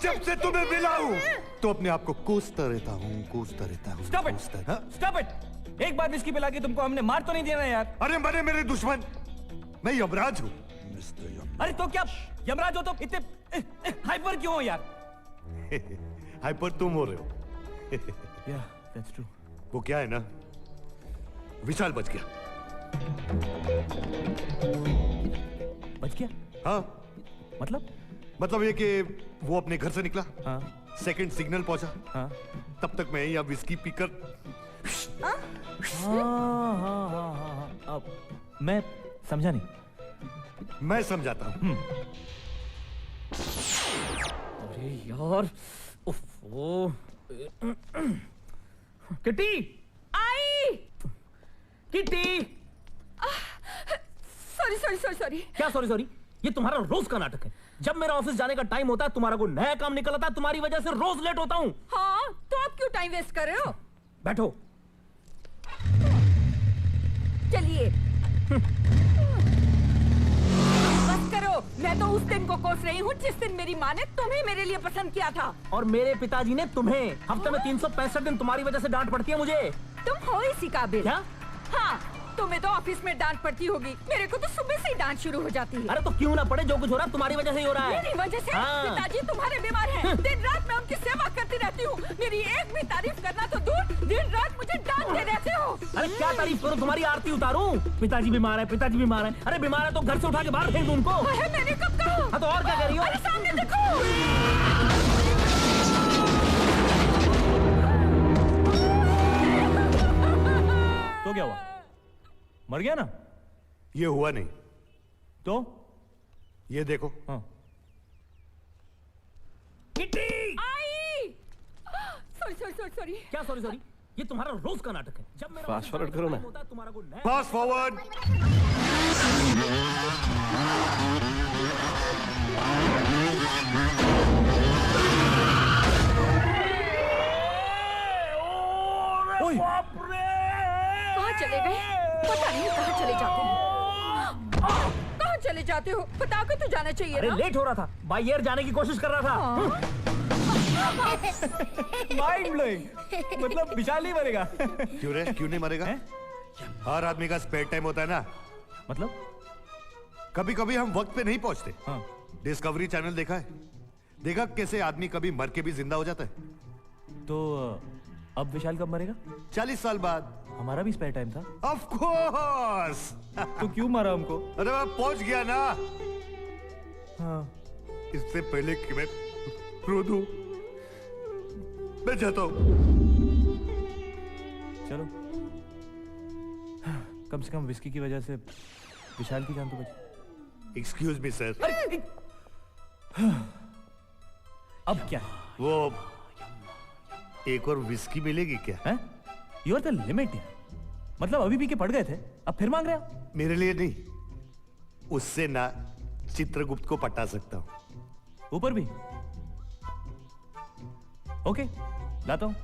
S11: जब से तुम्हें मिला हूं तो अपने आप को कोसता रहता हूं।
S2: Stop it! Stop it! एक बार विस्की पिला के तुमको हमने मार तो नहीं दिया ना यार?
S11: अरे मरे मेरे दुश्मन, मैं यमराज हूं।
S2: अरे तो क्या यमराज हो तो इतने हाइपर क्यों हो यार?
S11: हाइपर तुम हो रहे हो।
S2: Yeah, that's true.
S11: वो क्या है ना, विशाल बच गया।
S2: बच गया?
S11: हाँ।
S2: मतलब
S11: ये कि वो अपने घर से निकला।
S2: हाँ।
S11: सेकंड सिग्नल पहुंचा।
S2: हाँ।
S11: तब तक मैं यहाँ विस्की पीकर।
S2: हाँ। अब मैं समझा नहीं।
S11: मैं समझाता हूँ।
S2: अरे यार, उफ़, किटी
S7: आई।
S2: Kitty,
S7: sorry.
S2: क्या सॉरी? ये तुम्हारा रोज का नाटक है। जब मेरा ऑफिस जाने का टाइम होता है तुम्हारा कोई नया काम निकल आता है, तुम्हारी वजह से रोज लेट होता हूँ।
S7: हाँ, तो आप क्यों टाइम वेस्ट कर रहे हो?
S2: बैठो।
S7: चलिए बस करो। मैं तो उस दिन को कोस रही हूँ जिस दिन मेरी माँ ने तुम्हें मेरे लिए पसंद किया था।
S2: और मेरे पिताजी ने तुम्हें। हफ्ते में 365 दिन तुम्हारी वजह से डांट पड़ती है मुझे।
S7: तुम हो इसी काबिल।
S2: क्या?
S7: हाँ, तुम्हें तो ऑफिस में डांट पड़ती होगी, मेरे को तो सुबह से ही डांट शुरू हो जाती है।
S2: अरे तो क्यों ना पड़े, जो कुछ हो रहा है तुम्हारी वजह से ही हो रहा है।
S7: मेरी वजह से?
S2: हाँ।
S7: पिताजी तुम्हारे बीमार हैं। दिन रात मैं उनकी सेवा करती रहती हूँ। मेरी एक भी तारीफ करना तो दूर, दिन रात मुझे डांटते रहते हो।
S2: अरे क्या तारीफ करूँ, तुम्हारी आरती उतारूं? पिताजी बीमार है। अरे बीमार है तो घर से उठा के बाहर फेंक दूं उनको।
S7: मैंने कब कहा?
S2: हाँ तो और क्या कह रही हो?
S7: अरे सामने देखो।
S2: तो क्या हुआ? मर गया ना?
S11: ये हुआ नहीं
S2: तो
S11: ये देखो।
S2: हाँ। किटी!
S7: आई! सॉरी।
S2: क्या सॉरी? ये तुम्हारा रोज का नाटक है। जब मेरा
S10: फास्ट फॉरवर्ड करो ना।
S11: Fast forward.
S7: कहाँ चले गए? पता नहीं कहाँ चले जाते हो। कहाँ चले जाते हो? बता के तो जाना चाहिए
S2: अरे
S7: ना।
S2: लेट हो रहा था, बाय एयर जाने की कोशिश कर रहा था। Mind blowing. मतलब विशाल नहीं मरेगा।
S11: क्यों नहीं मरेगा? हर आदमी का स्पेयर टाइम होता है ना।
S2: मतलब
S11: कभी कभी हम वक्त पे नहीं पहुंचते।
S2: हाँ।
S11: डिस्कवरी चैनल देखा है? देखा कैसे आदमी कभी मर के भी जिंदा हो जाता है।
S2: तो अब विशाल कब मरेगा?
S11: 40 साल बाद।
S2: हमारा भी स्पेयर टाइम था।
S11: Of course.
S2: तो क्यों मारा हमको?
S11: अरे मैं पहुंच गया ना।
S2: हाँ।
S11: इससे पहले कि मैं रो दूं, मैं जाता हूं।
S2: चलो कम से कम विस्की की वजह से विशाल की जान तो बची।
S18: Excuse me sir.
S2: अब क्या?
S18: वो एक और विस्की मिलेगी क्या?
S2: हैं? You are the limit यार। मतलब अभी पी के पड़ गए थे, अब फिर मांग रहे हो?
S18: मेरे लिए नहीं, उससे ना चित्रगुप्त को पटा सकता हूँ।
S2: ऊपर भी? ओके, लाता हूँ।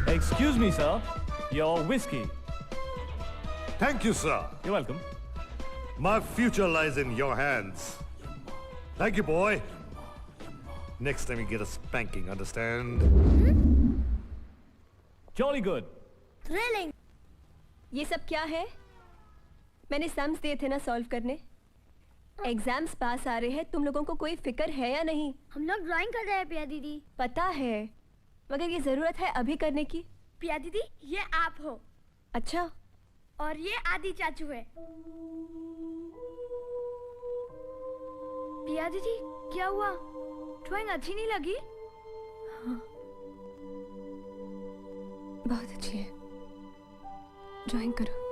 S2: Excuse me, sir. Your whiskey.
S18: Thank you, sir.
S2: You're welcome.
S18: My future lies in your hands. Thank you, boy. Next time you get a spanking, understand?
S2: Jolly good.
S15: Thrilling. ये सब क्या है? मैंने सम्स दिए थे ना सॉल्व करने। Exams पास आ रहे हैं, तुम लोगों को कोई फिक्र है या नहीं?
S4: हम लोग ड्राइंग कर रहे हैं पिया दीदी।
S15: पता है, मगर ये जरूरत है अभी करने की।
S4: पिया दीदी, ये आप हो।
S15: अच्छा।
S4: और ये आदि चाचू है। पिया दीदी, क्या हुआ? ड्राइंग अच्छी नहीं लगी?
S15: हाँ। बहुत अच्छी है, ड्राइंग करो।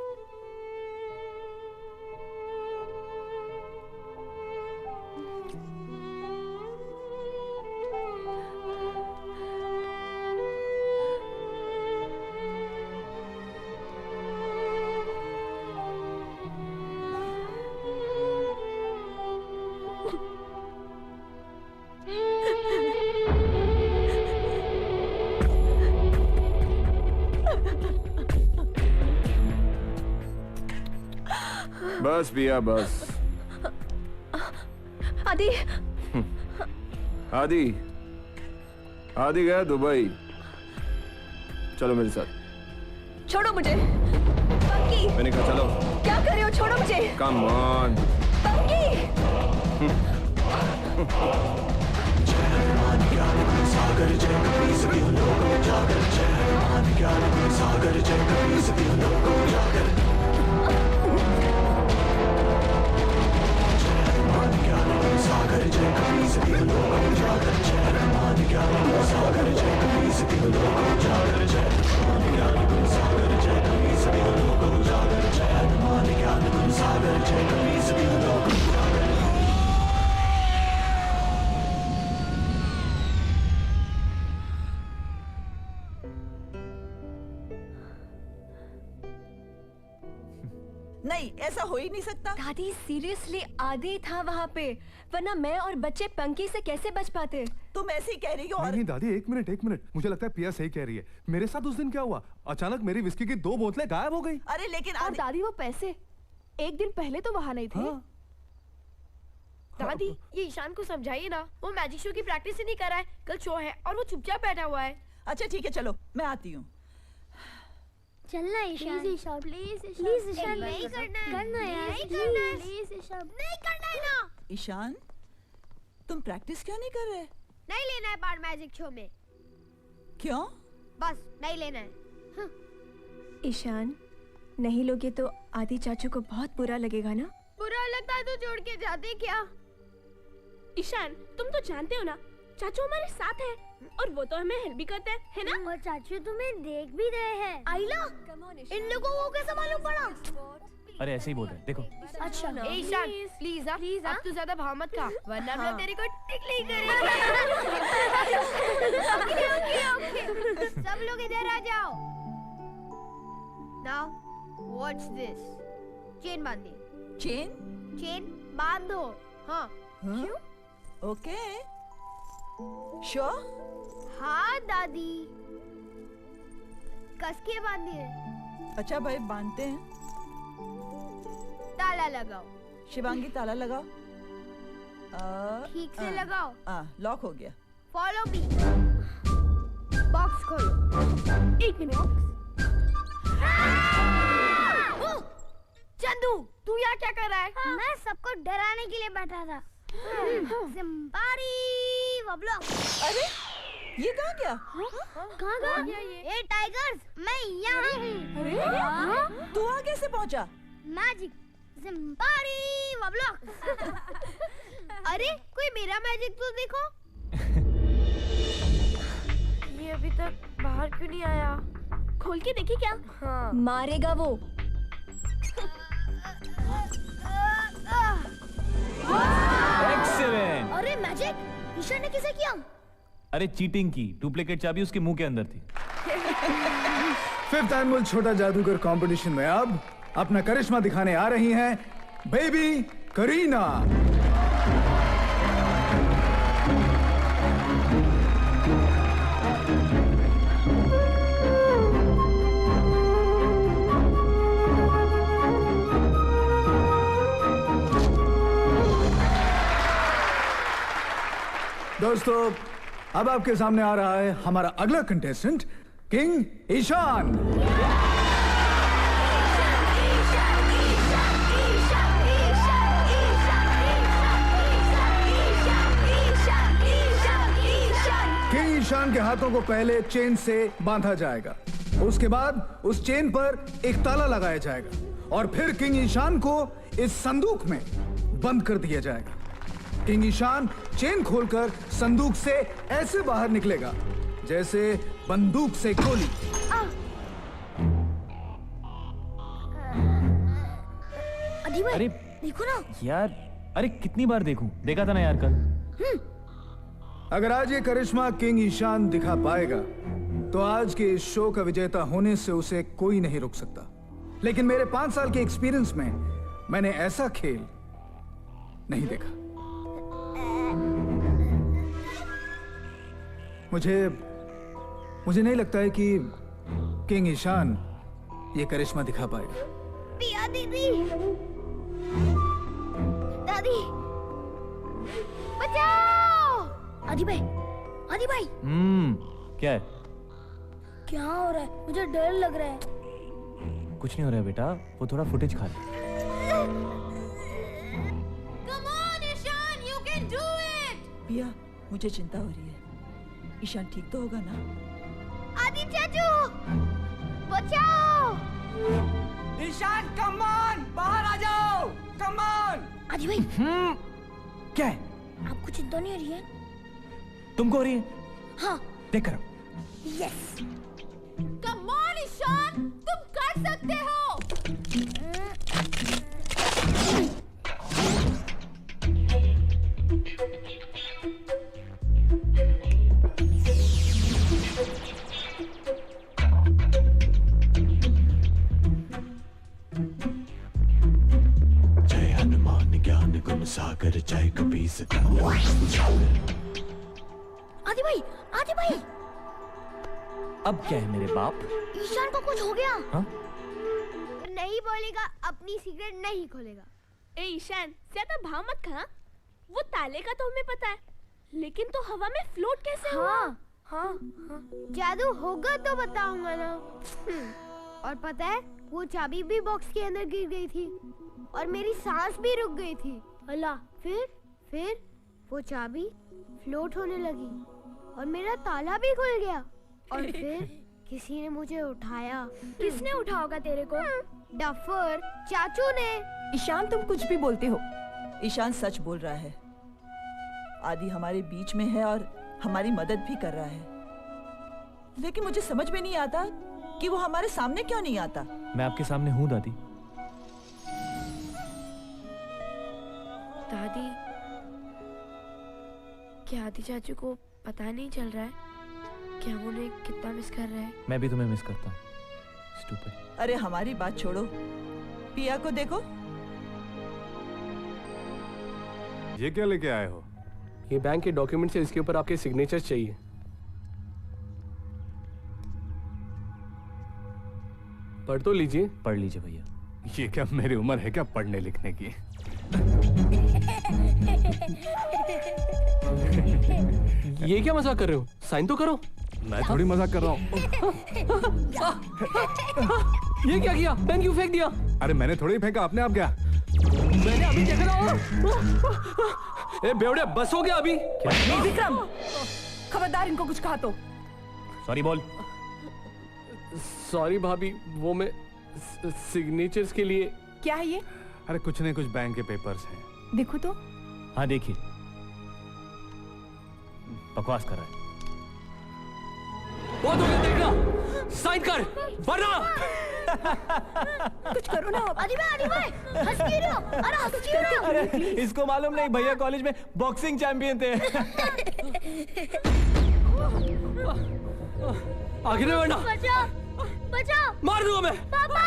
S14: बस बिया बस।
S15: आदि।
S14: आदि आदि गया दुबई। चलो मेरे साथ।
S15: छोड़ो मुझे। पंकी।
S14: मैंने कहा चलो।
S15: क्या कर रहे हो? छोड़ो मुझे।
S14: Come on.
S15: पंकी।
S16: सागर जय कपीस दियो लोक उजागर जय मान ज्ञान सागर जय कपीस दियो लोक उजागर सागर जय कपीस दियो लोक उजागर जय मान ज्ञान सागर जय कपीस दियो लोक उजागर जय मान ज्ञान सागर जय कपीस दियो लोक उजागर जय मान ज्ञान सागर जय कपीस दियो लोक उजागर।
S7: नहीं, ऐसा हो ही नहीं सकता।
S15: दादी सीरियसली आदि था वहाँ पे, वरना मैं और बच्चे पंकी से कैसे बच पाते?
S7: तुम ऐसे ही कह रही हो।
S8: नहीं दादी, एक मिनट, मुझे लगता है पिया सही कह रही है। मेरे साथ उस दिन क्या हुआ, अचानक मेरी विस्की की 2 बोतलें गायब हो गई।
S7: अरे लेकिन
S5: और दादी वो पैसे एक दिन पहले तो वहाँ नहीं थे।
S8: हाँ।
S4: दादी, ये ईशान को समझाइए ना, वो मैजिक शो की प्रैक्टिस ही नहीं कर रहा है। कल शो है और वो चुपचाप बैठा हुआ है।
S7: अच्छा ठीक है, चलो मैं आती हूँ।
S4: चलना ईशान, प्लीज ईशान, नहीं करना है, करना यार, प्लीज ईशान, नहीं करना है ना।
S7: ईशान, तुम प्रैक्टिस क्यों नहीं कर रहे?
S4: नहीं लेना है पार्ट मैजिक शो में।
S7: क्यों?
S4: बस नहीं लेना है।
S15: ईशान, नहीं लोगे तो आदि चाचू को बहुत बुरा लगेगा ना?
S4: बुरा लगता है तो जोड़ के जाते क्या?
S5: ईशान, तुम तो जानते हो ना, चाचू हमारे साथ है और वो तो हमें हेल्प भी करते हैं, है ना?
S4: और चाचू तुम्हें देख भी रहे हैं। आइला, इन लोगों को कैसे मालूम पड़ा?
S2: अरे ऐसे ही बोल रहे, देखो।
S4: अच्छा ईशान, प्लीज अब तू ज्यादा भाव मत खा, वरना हम लोग तेरे को टिकली करेंगे। ओके, सब लोग इधर आ जाओ। Now, watch this. चेन बांधे। चेन बांधो। हाँ। क्यों?
S7: ओके। श्योर?
S4: हाँ दादी, कस के बांधिए।
S7: अच्छा भाई, बांधते हैं।
S4: ताला लगाओ।
S7: शिवांगी, ताला लगाओ।
S4: ठीक से लगाओ।
S7: लॉक हो गया।
S4: Follow me. बॉक्स खोलो। एक मिनट। चंदू, तू यहाँ क्या कर रहा है? मैं सबको डराने के लिए बैठा था। ज़िम्बारी वब्लॉक।
S7: अरे ये कहाँ गया?
S4: कहाँ गया? ये टाइगर्स, मैं यहाँ हूँ।
S7: अरे तू वहाँ कैसे पहुँचा?
S4: मैजिक ज़िम्बारी वब्लॉक। अरे कोई मेरा मैजिक तो देखो। ये अभी तक बाहर क्यों नहीं आया? खोल के देखी क्या? हाँ।
S15: मारेगा वो।
S2: एक्सीलेंट।
S17: अरे मैजिक, ईशान ने कैसे किया?
S2: अरे चीटिंग की, डुप्लीकेट चाबी उसके मुंह के अंदर थी।
S19: फिफ्थ एनुअल छोटा जादूगर कंपटीशन में अब अपना करिश्मा दिखाने आ रही हैं बेबी करीना। दोस्तों, अब आपके सामने आ रहा है हमारा अगला contestant king Ishaan. King Ishaan के हाथों को पहले चेन से बांधा जाएगा, उसके बाद उस चेन पर एक ताला लगाया जाएगा और फिर किंग ईशान को इस संदूक में बंद कर दिया जाएगा। किंग ईशान चेन खोलकर संदूक से ऐसे बाहर निकलेगा जैसे बंदूक से गोली।
S2: अरे
S17: देखो ना
S2: यार, अरे कितनी बार देखूं? देखा था ना यार कल।
S19: अगर आज ये करिश्मा किंग ईशान दिखा पाएगा तो आज के इस शो का विजेता होने से उसे कोई नहीं रोक सकता। लेकिन मेरे 5 साल के एक्सपीरियंस में मैंने ऐसा खेल नहीं देखा। मुझे नहीं लगता है कि किंग ईशान ये करिश्मा दिखा पाएगा।
S17: पिया दीदी, दादी, बचाओ! आदि भाई, आदि भाई।
S2: क्या है?
S17: क्या हो रहा है? मुझे डर लग रहा है।
S2: कुछ नहीं हो रहा है बेटा, वो थोड़ा फुटेज खा ले।
S17: Come on, Ishan, you can do it!
S7: पिया, मुझे चिंता हो रही है। ईशान ठीक तो होगा ना?
S17: आदि चाचू, बचाओ!
S20: ईशान, कम ऑन, बाहर आ जाओ, कम ऑन।
S17: आदि भाई,
S2: क्या है?
S17: आपको चिंता नहीं हो रही है?
S2: तुमको हो रही है?
S17: हाँ।
S2: देख कर।
S17: यस। कम ऑन ईशान, तुम कर सकते हो।
S16: जय हनुमान ज्ञान गुण सागर, जय कपीस
S17: आदि भाई, आदि भाई।
S2: अब क्या है मेरे बाप?
S17: ईशान को कुछ हो गया।
S2: हाँ?
S4: नहीं बोलेगा, अपनी सिगरेट नहीं खोलेगा।
S5: ए ईशान, ज्यादा भाव मत खा। वो ताले का तो हमें पता है, लेकिन तो हवा में फ्लोट कैसे हुआ?
S4: हाँ, जादू होगा तो बताऊंगा ना। और पता है, वो चाबी भी बॉक्स के अंदर गिर गई थी और मेरी सांस भी रुक गई थी। अल्लाह, फिर वो चाबी फ्लोट होने लगी और मेरा ताला भी खुल गया और फिर किसी ने मुझे उठाया।
S5: किसने उठा होगा तेरे को?
S4: डफर चाचू ने।
S7: ईशान, तुम कुछ भी बोलते हो। ईशान सच बोल रहा है। आदि हमारे बीच में है और हमारी मदद भी कर रहा है, लेकिन मुझे समझ में नहीं आता कि वो हमारे सामने क्यों नहीं आता।
S2: मैं आपके सामने हूँ दादी।
S5: दादी, क्या आदि चाचू को पता नहीं चल रहा है कि हम उन्हें कितना मिस कर रहे हैं?
S2: मैं भी तुम्हें मिस करता हूँ। Stupid.
S7: अरे हमारी बात छोड़ो, पिया को देखो।
S8: ये क्या लेके आए हो?
S3: ये बैंक के डॉक्यूमेंट्स है, इसके ऊपर आपके सिग्नेचर चाहिए। पढ़ तो लीजिए।
S2: पढ़ लीजिए भैया।
S8: ये क्या मेरी उम्र है क्या पढ़ने लिखने की?
S3: ये क्या मजाक कर रहे हो? साइन तो करो।
S8: मैं थोड़ी मजाक कर रहा हूँ।
S3: ये क्या किया? पेन क्यों फेंक दिया?
S8: अरे मैंने थोड़ी फेंका, अपने आप गया।
S3: मैंने अभी देखा ना। ए बेवड़े, बस हो गया अभी।
S7: नहीं विक्रम, खबरदार इनको कुछ कहा तो।
S2: सॉरी बोल।
S3: सॉरी भाभी, वो मैं सिग्नेचर्स के लिए।
S15: क्या है ये?
S8: अरे कुछ नहीं, कुछ बैंक के पेपर्स हैं।
S15: देखो तो।
S2: हाँ देखिए। बकवास कर रहा है।
S3: बहुत हो गया, देखना, साइन कर वरना।
S5: कुछ करो ना।
S17: आदि भाई हंस क्यों रहे हो? अरे हंस क्यों रहे हो?
S2: अरे इसको मालूम नहीं, भैया कॉलेज में बॉक्सिंग चैंपियन थे।
S3: आगे नहीं बढ़ना।
S17: बचाओ बचाओ,
S3: मार दूंगा मैं।
S17: पापा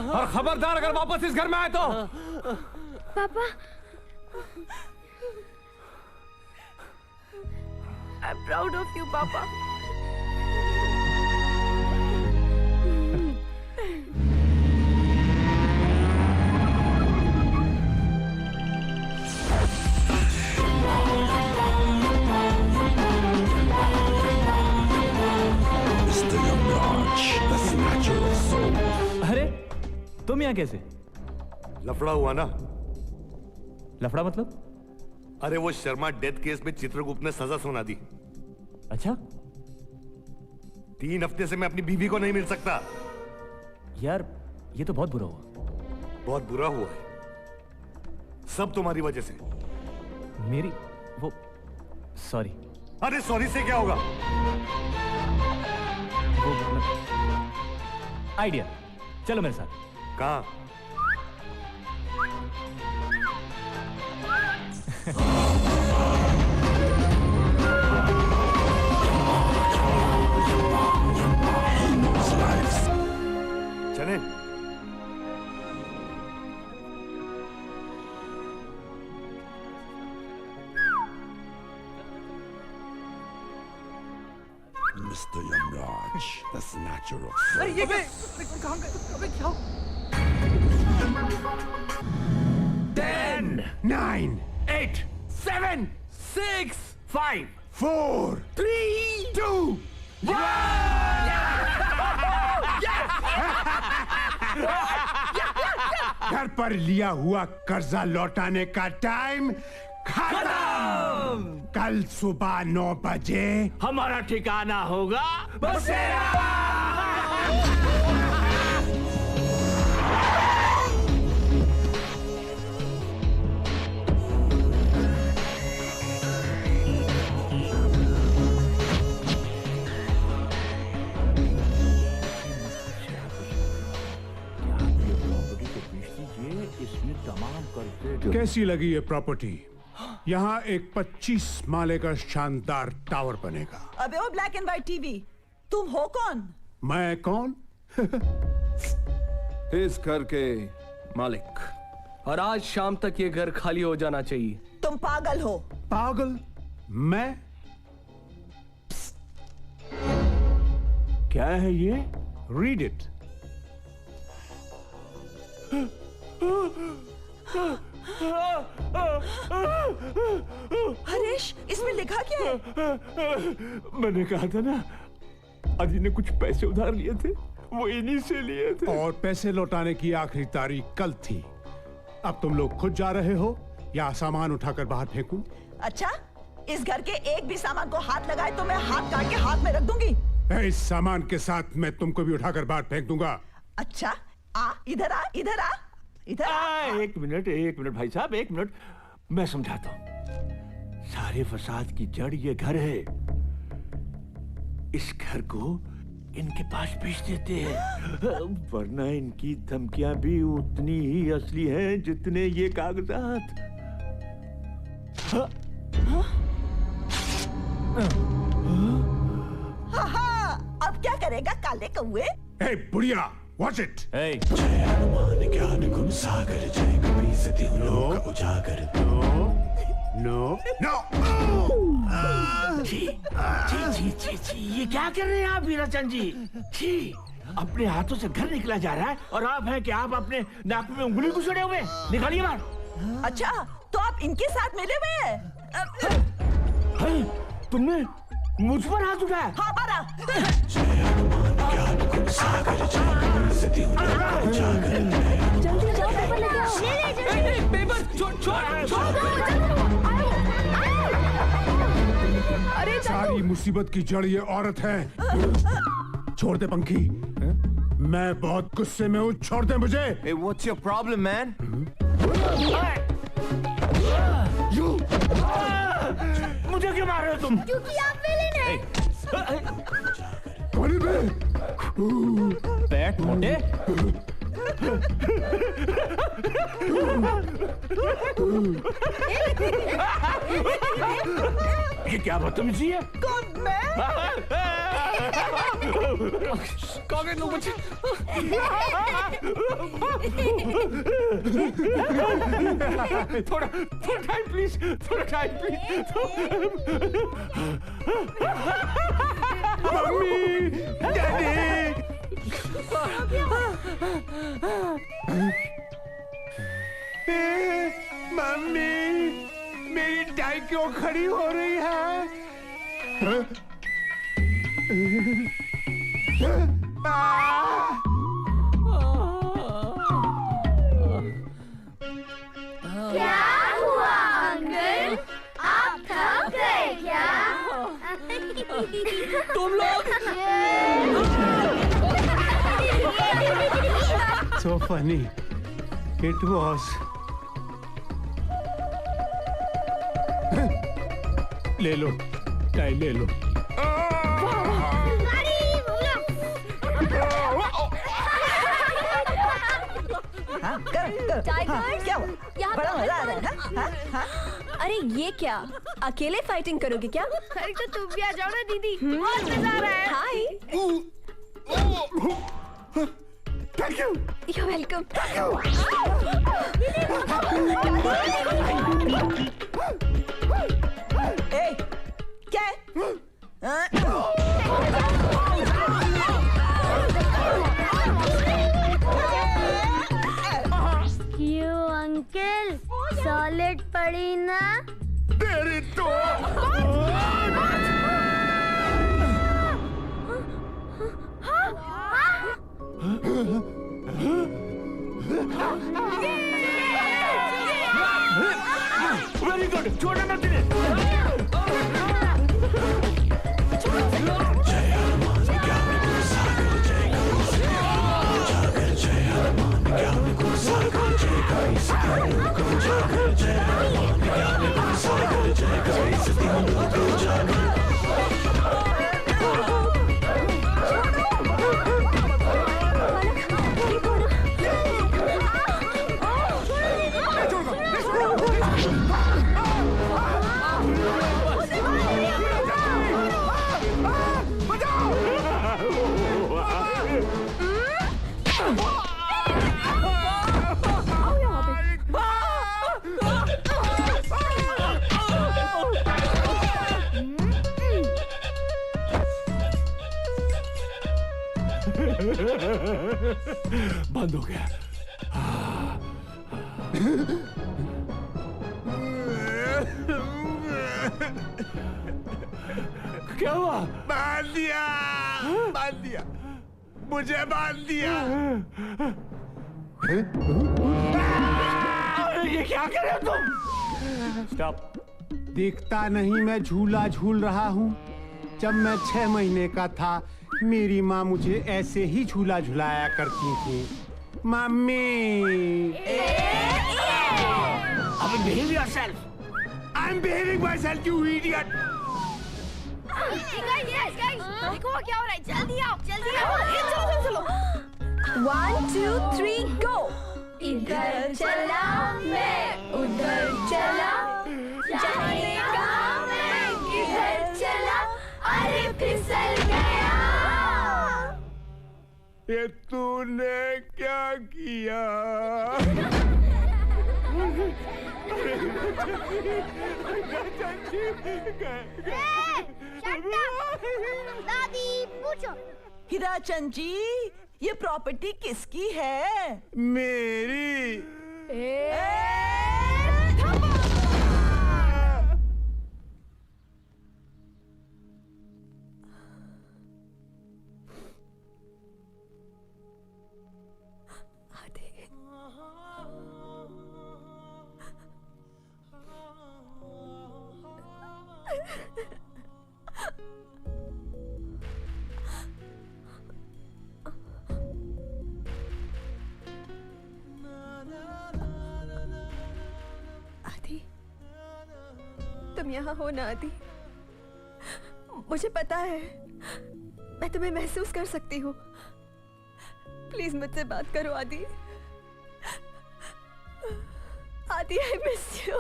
S3: और खबरदार अगर वापस इस घर में आए तो।
S17: पापा
S5: I'm proud of you, Papa.
S16: Mr. Yamraj, the snatcher of soul.
S2: अरे तुम यहाँ कैसे?
S18: लफड़ा हुआ ना?
S2: लफड़ा मतलब?
S18: अरे वो शर्मा डेथ केस में चित्रगुप्त ने सजा सुना दी।
S2: अच्छा?
S18: 3 हफ्ते से मैं अपनी बीवी को नहीं मिल सकता।
S2: यार ये तो बहुत बुरा हुआ।
S18: बहुत बुरा हुआ है, सब तुम्हारी वजह से।
S2: मेरी वो सॉरी।
S18: अरे सॉरी से क्या होगा?
S2: वो मतलब आइडिया, चलो मेरे साथ।
S18: कहाँ? चले।
S16: Mr. Yamraj, the snatcher of soul.
S20: अरे ये कहाँ गए? अबे क्या?
S1: 10, 9, 8, 7, 6, 5, 4, 3, 2, 1। घर पर लिया हुआ कर्जा लौटाने का टाइम खत्म। कल सुबह 9 बजे
S9: हमारा ठिकाना होगा बसेरा।
S1: कैसी लगी ये प्रॉपर्टी? यहाँ एक 25 माले का शानदार टावर बनेगा।
S7: अबे वो ब्लैक एंड व्हाइट टीवी, तुम हो कौन?
S1: मैं कौन?
S14: इस घर के मालिक।
S3: और आज शाम तक ये घर खाली हो जाना चाहिए।
S7: तुम पागल हो।
S1: पागल? मैं?
S9: क्या है ये?
S1: Read it.
S7: हरीश, इसमें लिखा क्या है?
S9: मैंने कहा था ना, अजी ने कुछ पैसे उधार लिए थे, वो इन्हीं से लिए थे।
S1: और पैसे लौटाने की आखिरी तारीख कल थी। अब तुम लोग खुद जा रहे हो या सामान उठाकर बाहर फेंकूं?
S7: अच्छा, इस घर के एक भी सामान को हाथ लगाए तो मैं हाथ काट के हाथ में रख दूंगी।
S1: इस सामान के साथ मैं तुमको भी उठाकर बाहर फेंक दूंगा।
S7: अच्छा, आ इधर आ, इधर आ, इधर आ।
S9: एक मिनट भाई साहब, 1 मिनट, मैं समझाता हूँ। सारे फसाद की जड़ ये घर है। इस घर को इनके पास बेच देते हैं, वरना इनकी धमकियां भी उतनी ही असली हैं जितने ये कागजात।
S7: हाँ, अब क्या करेगा काले कौए?
S1: Hey, बुढ़िया, watch it.
S2: Hey.
S16: जय हनुमान ज्ञान गुण सागर जय कपीस तिहु लोक उजागर।
S1: No.
S9: छी, ये क्या कर रहे हैं आप वीराचंद जी? छी, अपने हाथों से घर निकला जा रहा है और आप हैं कि आप अपने नाक में उंगली घुसड़े हुए। निकालिए बाहर।
S7: अच्छा, तो आप इनके साथ मिले हुए हैं?
S9: तुमने मुझ पर हाथ उठाया?
S7: हाँ, मारा।
S4: जल्दी जाओ, पेपर लेके आओ।
S3: पेपर छोड़।
S4: अरे
S1: सारी मुसीबत की जड़ ये औरत है। छोड़ दे पंखी। मैं बहुत गुस्से में हूँ, छोड़ दे मुझे।
S14: Hey, what's your problem, man?
S9: मुझे क्यों मार रहे हो तुम?
S4: क्योंकि आप विलेन हैं।
S1: कौन है?
S2: बैठ मोटे।
S9: ये क्या बदतमीजी है?
S7: कौन मैं?
S3: कौन लोग बच्चे?
S9: थोड़ा टाइम प्लीज, थोड़ा time please.
S1: Mummy, daddy. Mummy, मेरी टाई क्यों खड़ी हो रही है?
S4: क्या हुआ अंकल? आप थक गए क्या?
S3: तुम लोग
S1: So funny. It was. ले लो, टाई ले लो।
S15: टाइगर,
S7: क्या हुआ? बड़ा मजा आ रहा है ना?
S15: अरे ये क्या? अकेले फाइटिंग करोगे क्या?
S4: अरे तो तुम भी आ जाओ ना दीदी, बहुत मजा आ रहा है।
S15: हाय।
S1: Thank you.
S15: You're welcome.
S7: ए, क्या है?
S4: क्यों अंकल? सॉलिड पड़ी ना?
S1: तेरी तो।
S9: वेरी गुड, छोड़ना मत इन्हें।
S16: जय हनुमान ज्ञान गुण सागर जय कपीस तिहु लोक उजागर। जय हनुमान ज्ञान गुण सागर जय कपीस तिहु लोक उजागर। जय हनुमान ज्ञान गुण सागर जय कपीस तिहु लोक उजागर।
S9: बंद हो गया। क्या हुआ?
S1: बांध दिया, बांध दिया, मुझे बांध दिया।
S9: ये क्या कर रहे हो तुम?
S2: स्टॉप।
S1: दिखता नहीं मैं झूला झूल रहा हूँ। जब मैं 6 महीने का था, मेरी माँ मुझे ऐसे ही झूला झुलाया करती थी। Mummy.
S9: Behave yourself.
S1: I'm behaving myself, you idiot.
S4: देखो क्या हो रहा है? जल्दी आओ, जल्दी आओ।
S15: चलो। 1, 2, 3, go. इधर चला मैं उधर चला, जाने कहाँ मैं किधर चला, अरे फिसल गया।
S1: ये तूने क्या किया?
S17: दादी पूछो।
S7: हीराचंद जी, ये प्रॉपर्टी किसकी है?
S1: मेरी।
S15: आदि, तुम यहाँ हो ना आदि? मुझे पता है, मैं तुम्हें महसूस कर सकती हूँ। प्लीज मुझसे बात करो आदि। आदि, I miss you.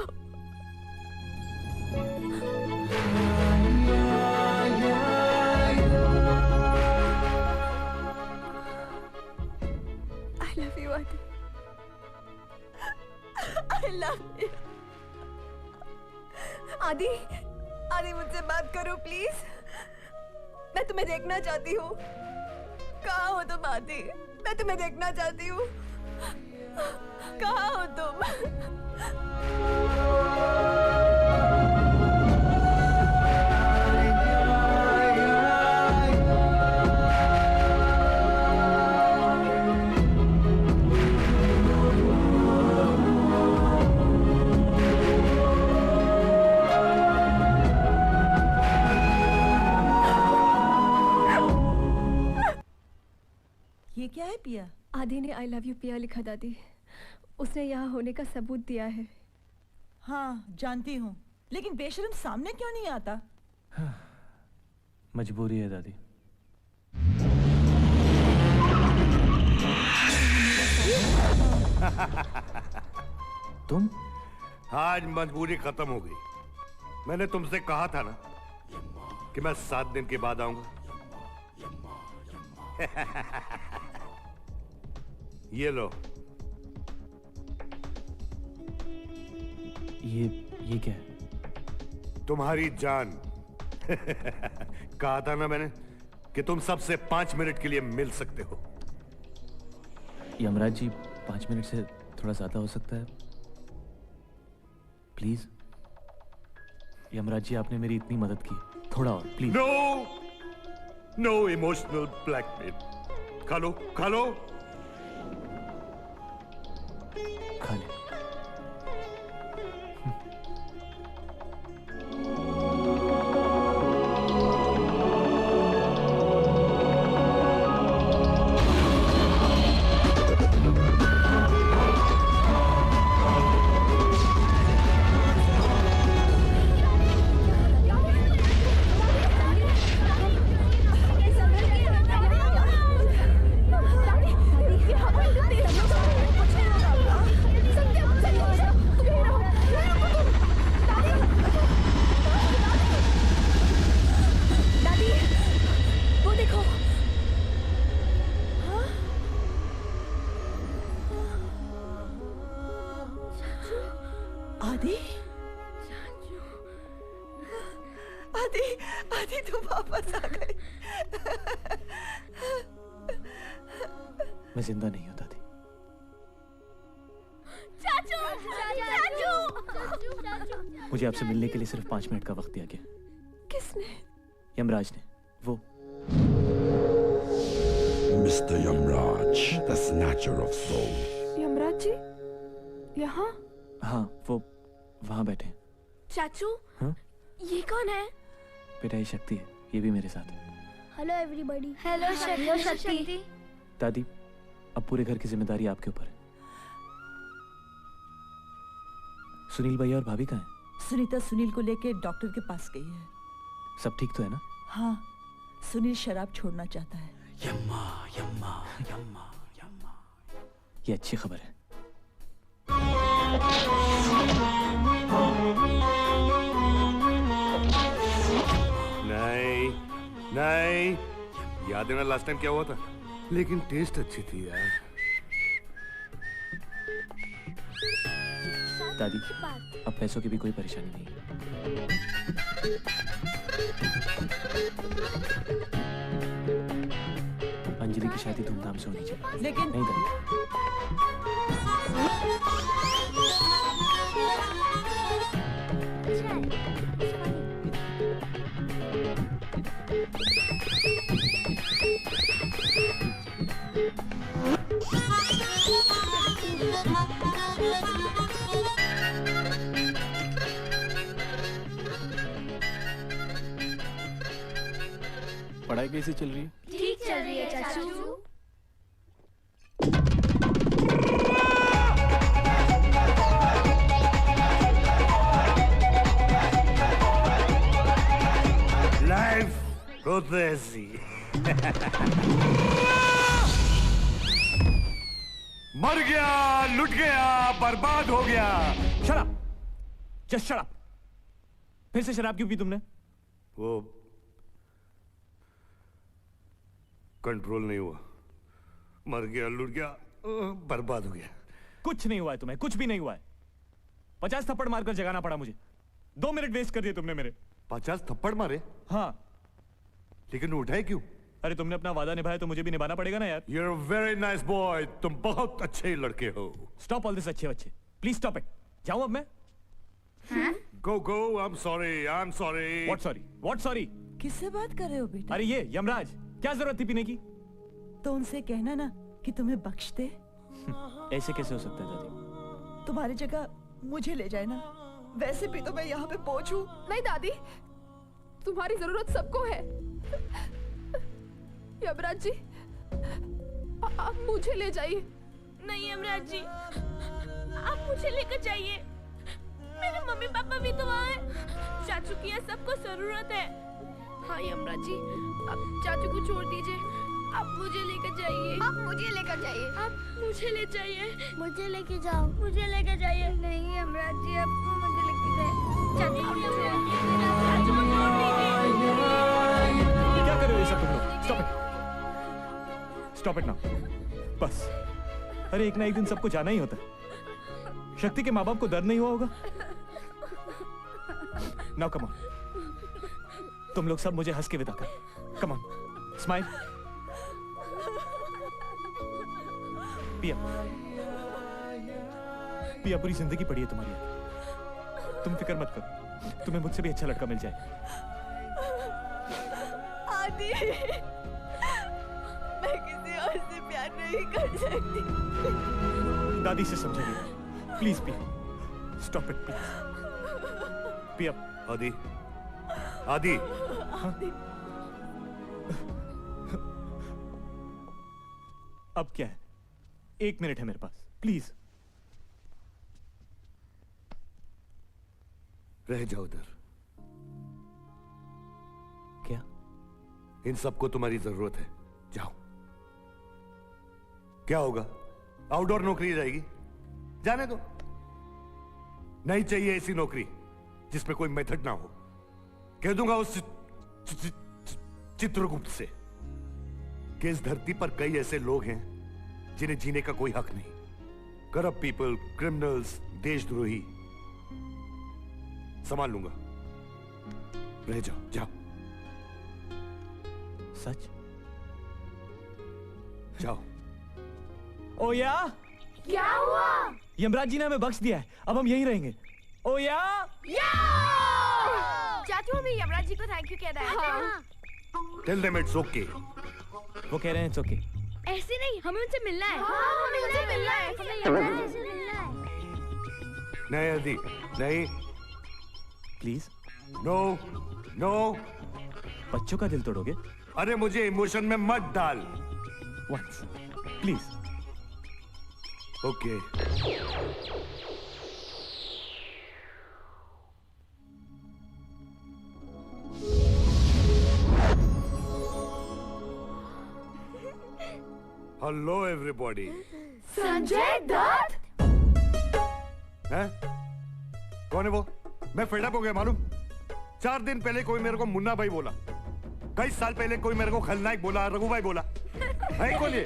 S15: I love you, Adi. I love you. आदि, आदि मुझसे बात करो प्लीज। मैं तुम्हें देखना चाहती हूँ। कहाँ हो तुम आदि? मैं तुम्हें देखना चाहती हूँ। कहाँ हो तुम?
S7: ये क्या है पिया?
S15: आदि ने आई लव यू पिया लिखा दादी। उसने यहाँ होने का सबूत दिया है।
S7: हाँ जानती हूँ, लेकिन बेशरम सामने क्यों नहीं आता?
S2: मजबूरी है दादी। तुम?
S18: आज मजबूरी खत्म हो गई। मैंने तुमसे कहा था ना कि मैं 7 दिन के बाद आऊंगा। ये लो।
S2: ये क्या है?
S18: तुम्हारी जान। कहा था ना मैंने कि तुम सबसे 5 मिनट के लिए मिल सकते हो।
S2: यमराज जी, 5 मिनट से थोड़ा ज्यादा हो सकता है, प्लीज। यमराज जी, आपने मेरी इतनी मदद की, थोड़ा और प्लीज।
S18: No emotional blackmail. खा लो, खा लो।
S2: खा ले।
S7: आदि तुम वापस आ गए।
S2: मैं जिंदा नहीं हूं दादी।
S17: चाचू, चाचू,
S2: मुझे आपसे मिलने के लिए सिर्फ 5 मिनट का वक्त दिया गया।
S15: किसने?
S2: यमराज ने। वो
S16: Mr. Yamraj, the snatcher of souls.
S5: Yamraj ji यहाँ?
S2: हाँ, वो वहां बैठे हैं।
S5: चाचू,
S2: हाँ?
S5: ये कौन है?
S2: बेटा, ये शक्ति है, ये भी मेरे साथ है।
S17: Hello everybody. हेलो शक्ति।
S2: दादी, अब पूरे घर की जिम्मेदारी आपके ऊपर है। सुनील भैया और भाभी कहाँ हैं?
S7: सुनीता सुनील को लेके डॉक्टर के पास गई है।
S2: सब ठीक तो है ना?
S7: हाँ, सुनील शराब छोड़ना चाहता है।
S2: यम्मा, यम्मा, यम्मा, यम्मा। ये अच्छी खबर है।
S18: नहीं, नहीं, याद है ना लास्ट टाइम क्या हुआ था? लेकिन टेस्ट अच्छी थी यार।
S2: दादी, अब पैसों की भी कोई परेशानी नहीं है। अंजलि की शादी धूमधाम से होनी चाहिए।
S7: लेकिन
S2: नहीं दादी, पढ़ाई कैसी चल रही है?
S4: ठीक चल रही है चाचू।
S18: लाइफ होते ऐसी। मर गया, लुट गया, बर्बाद हो गया।
S2: शराब, जस्ट शराब। फिर से शराब क्यों पी तुमने?
S18: वो कंट्रोल नहीं हुआ, मर गया, लुट गया, बर्बाद हो गया।
S2: कुछ नहीं हुआ है तुम्हें, कुछ भी नहीं हुआ है। 50 थप्पड़ मारकर जगाना पड़ा मुझे। 2 मिनट वेस्ट कर दिए तुमने मेरे।
S18: 50 थप्पड़ मारे?
S2: हाँ।
S18: लेकिन उठाए क्यों?
S2: अरे तुमने अपना वादा निभाया तो मुझे भी निभाना पड़ेगा ना यार।
S18: You're a very nice boy. तुम बहुत अच्छे लड़के हो।
S2: Stop all this अच्छे बच्चे। Please stop it. जाऊं अब मैं?
S18: Go go. I'm sorry. I'm sorry.
S2: What sorry? What sorry?
S7: किससे बात कर रहे हो बेटा?
S2: अरे ये यमराज, क्या जरूरत थी पीने की?
S7: तो उनसे कहना ना कि तुम्हें बख्श दे।
S2: ऐसे कैसे हो सकता है दादी?
S7: तुम्हारी जगह मुझे ले जाए ना। वैसे भी तो मैं यहाँ पे बोझ हूँ।
S5: नहीं दादी, तुम्हारी जरूरत सबको है। यमराज जी, आप मुझे ले जाइए।
S17: नहीं यमराज जी, आप मुझे लेकर जाइए। मेरे मम्मी पापा भी तो वहाँ हैं। चाचू की यहाँ सबको जरूरत है। हाँ यमराज जी, आप चाचू को छोड़ दीजिए। आप मुझे लेकर जाइए।
S4: आप मुझे लेकर जाइए।
S17: आप मुझे ले जाइए।
S4: मुझे लेके जाओ।
S17: मुझे लेकर जाइए।
S4: नहीं यमराज जी, आप मुझे लेके जाइए।
S17: चाचू को छोड़ दीजिए। चाचू को छोड़ दीजिए।
S2: क्या कर रहे हो ये सब तुम लोग? Stop it. Stop it now. बस। अरे एक ना एक दिन सबको जाना ही होता है। शक्ति के माँ बाप को दर्द नहीं हुआ होगा? Now come on. तुम लोग सब मुझे हंस के विदा कर। Come on. Smile. पिया। पिया पूरी जिंदगी पड़ी है तुम्हारी। तुम फिक्र मत करो। तुम्हें मुझसे भी अच्छा लड़का मिल जाए।
S7: आदि, मैं किसी और से प्यार नहीं कर सकती।
S2: दादी से समझाइए। प्लीज पिया। Stop it please. पिया।
S18: आदि, आदि।
S2: अब क्या है? 1 मिनट है मेरे पास, प्लीज।
S18: रह जाओ उधर।
S2: क्या?
S18: इन सबको तुम्हारी जरूरत है, जाओ। क्या होगा? आउटडोर नौकरी जाएगी, जाने दो। नहीं चाहिए ऐसी नौकरी जिसमें कोई मेथड ना हो। कह दूंगा उस चित्रगुप्त से कि इस धरती पर कई ऐसे लोग हैं जिन्हें जीने का कोई हक नहीं। करप्ट पीपल, क्रिमिनल्स, देशद्रोही। संभाल लूंगा। रह जाओ, जाओ।
S2: सच?
S18: जाओ।
S2: ओ या?
S5: क्या हुआ?
S2: यमराज जी ने हमें बख्श दिया है, अब हम यहीं रहेंगे। ओ या?
S17: चाचू हमें यमराज जी को थैंक यू कहना है। हाँ।
S18: Tell them it's okay.
S2: वो कह रहे हैं it's okay.
S17: ऐसे नहीं, हमें उनसे मिलना है।
S4: हाँ, हमें उनसे मिलना है।
S17: हमें यमराज जी से मिलना है।
S18: नहीं आदि, नहीं।
S2: प्लीज।
S18: No, no.
S2: बच्चों का दिल तोड़ोगे?
S18: अरे मुझे इमोशन में मत डाल।
S2: Once, please.
S18: Okay. Hello everybody.
S5: Sanjay Dutt?
S18: हैं? कौन है वो? मैं फेडअप हो गया मालूम। 4 दिन पहले कोई मेरे को मुन्ना भाई बोला, 22 साल पहले कोई मेरे को खलनायक बोला, रघु भाई बोला। है कौन ये?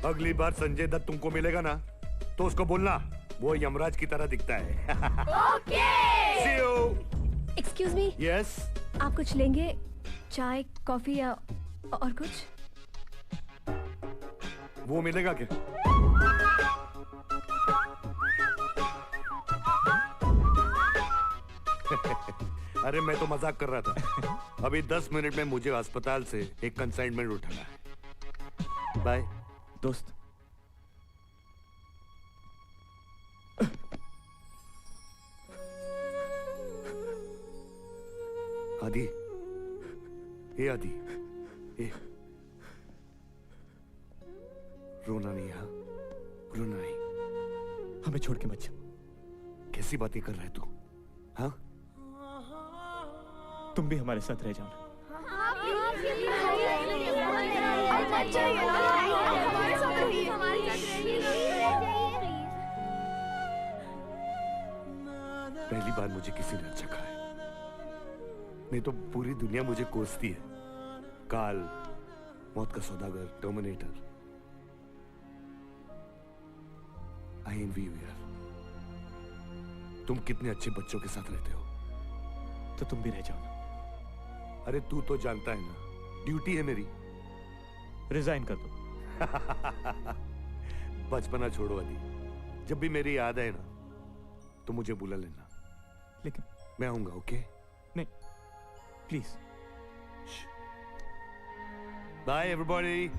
S18: अगली बार संजय दत्त तुमको मिलेगा ना तो उसको बोलना वो यमराज की तरह दिखता है।
S15: Okay.
S18: See you.
S15: Excuse me.
S18: Yes.
S15: आप कुछ लेंगे? चाय, कॉफी या और कुछ?
S18: वो मिलेगा क्या? अरे मैं तो मजाक कर रहा था। अभी 10 मिनट में मुझे अस्पताल से एक कंसाइनमेंट उठाना है। बाय
S2: दोस्त।
S18: आदि, ए आदि, ए रोना नहीं, हाँ रोना नहीं।
S2: हमें छोड़ के मत जा।
S18: कैसी बातें कर रहा है तू? हाँ
S2: तुम भी हमारे साथ रह जाओ ना।
S18: पहली बार मुझे किसी ने अच्छा कहा है, नहीं तो पूरी दुनिया मुझे कोसती है। काल, मौत का सौदागर, टर्मिनेटर। आई एनवी यू यार। तुम कितने अच्छे बच्चों के साथ रहते हो।
S2: तो तुम भी रह जाओ ना।
S18: अरे तू तो जानता है ना, ड्यूटी है मेरी।
S2: रिजाइन कर दो।
S18: बचपना छोड़ो आदि। जब भी मेरी याद आए ना तो मुझे बुला लेना।
S2: लेकिन
S18: मैं आऊंगा, ओके?
S2: नहीं प्लीज।
S18: By everybody.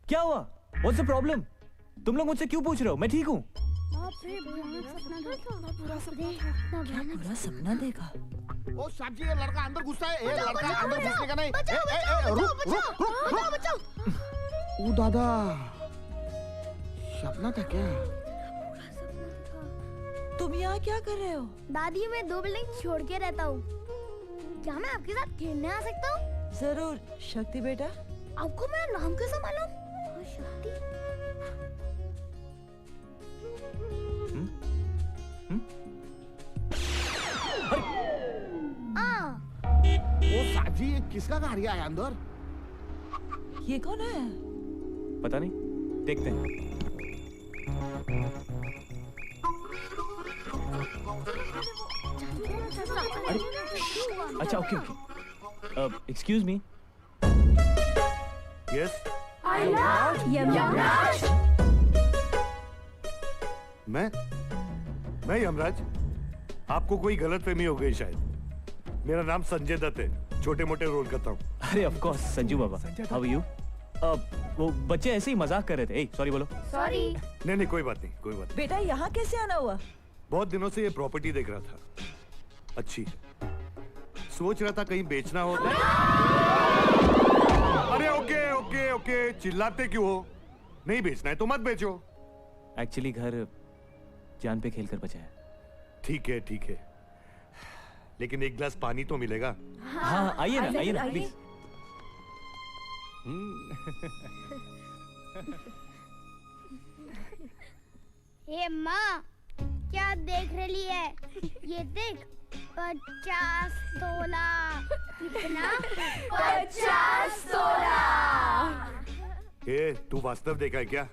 S2: क्या हुआ? What's the problem? तुम लोग मुझसे क्यों पूछ रहे हो? मैं ठीक हूँ।
S15: क्या बुरा सपना देखा?
S6: ओ साहब जी, ये लड़का अंदर घुसता है। ये लड़का अंदर घुसने का नहीं। रुक रुक रुक। ओ दादा, सपना था क्या?
S7: तुम यहाँ क्या कर रहे हो?
S4: दादी, मैं 2 बिल्डिंग छोड़ के रहता हूँ। क्या मैं आपके साथ खेलने आ सकता हूँ?
S7: जरूर शक्ति बेटा।
S4: आपको मेरा नाम कैसे मालूम? शक्ति।
S6: ओ साहब जी, ये किसका गाड़ी आया अंदर?
S7: ये कौन है?
S2: पता नहीं, देखते हैं। अच्छा okay okay. Excuse me.
S18: Yes.
S15: Yamraj.
S18: मैं यमराज? आपको कोई गलतफहमी हो गई शायद। मेरा नाम संजय दत्त है, छोटे मोटे रोल करता हूँ।
S2: अरे of course Sanju Baba. How are you? वो बच्चे ऐसे ही मजाक कर रहे थे। सॉरी बोलो।
S15: सॉरी।
S18: नहीं कोई बात नहीं, कोई बात नहीं।
S7: बेटा यहाँ कैसे आना हुआ?
S18: बहुत दिनों से ये प्रॉपर्टी देख रहा था, अच्छी सोच रहा था कहीं बेचना हो। अरे ओके ओके ओके, चिल्लाते क्यों हो? नहीं बेचना है तो मत बेचो।
S2: एक्चुअली घर जान पे खेलकर बचा है।
S18: ठीक है, लेकिन एक गिलास पानी तो मिलेगा।
S2: हाँ आइए ना प्लीज।
S4: हे माँ, क्या देख रही है? ये देख, 50 तोला। कितना?
S15: 50 तोला।
S18: ए, तू वास्तव देखा है क्या?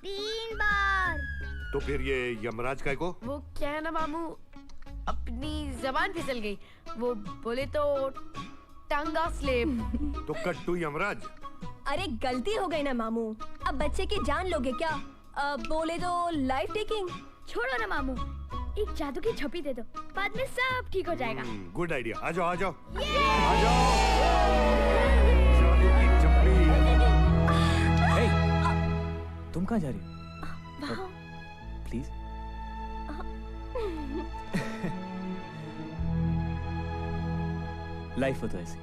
S4: 3 बार।
S18: तो फिर ये यमराज काय को?
S5: वो क्या है ना मामू, अपनी जबान फिसल गई। वो बोले तो टंगा स्लेब।
S18: तो कट्टू यमराज।
S15: अरे गलती हो गई ना मामू, अब बच्चे की जान लोगे क्या? बोले तो लाइफ टेकिंग।
S4: छोड़ो ना मामू, एक जादू की झप्पी दे दो, बाद में सब ठीक हो जाएगा।
S18: Good idea. आ जाओ। जादू की
S2: Hey, तुम कहाँ जा रही हो? प्लीज। लाइफ हो तो ऐसी।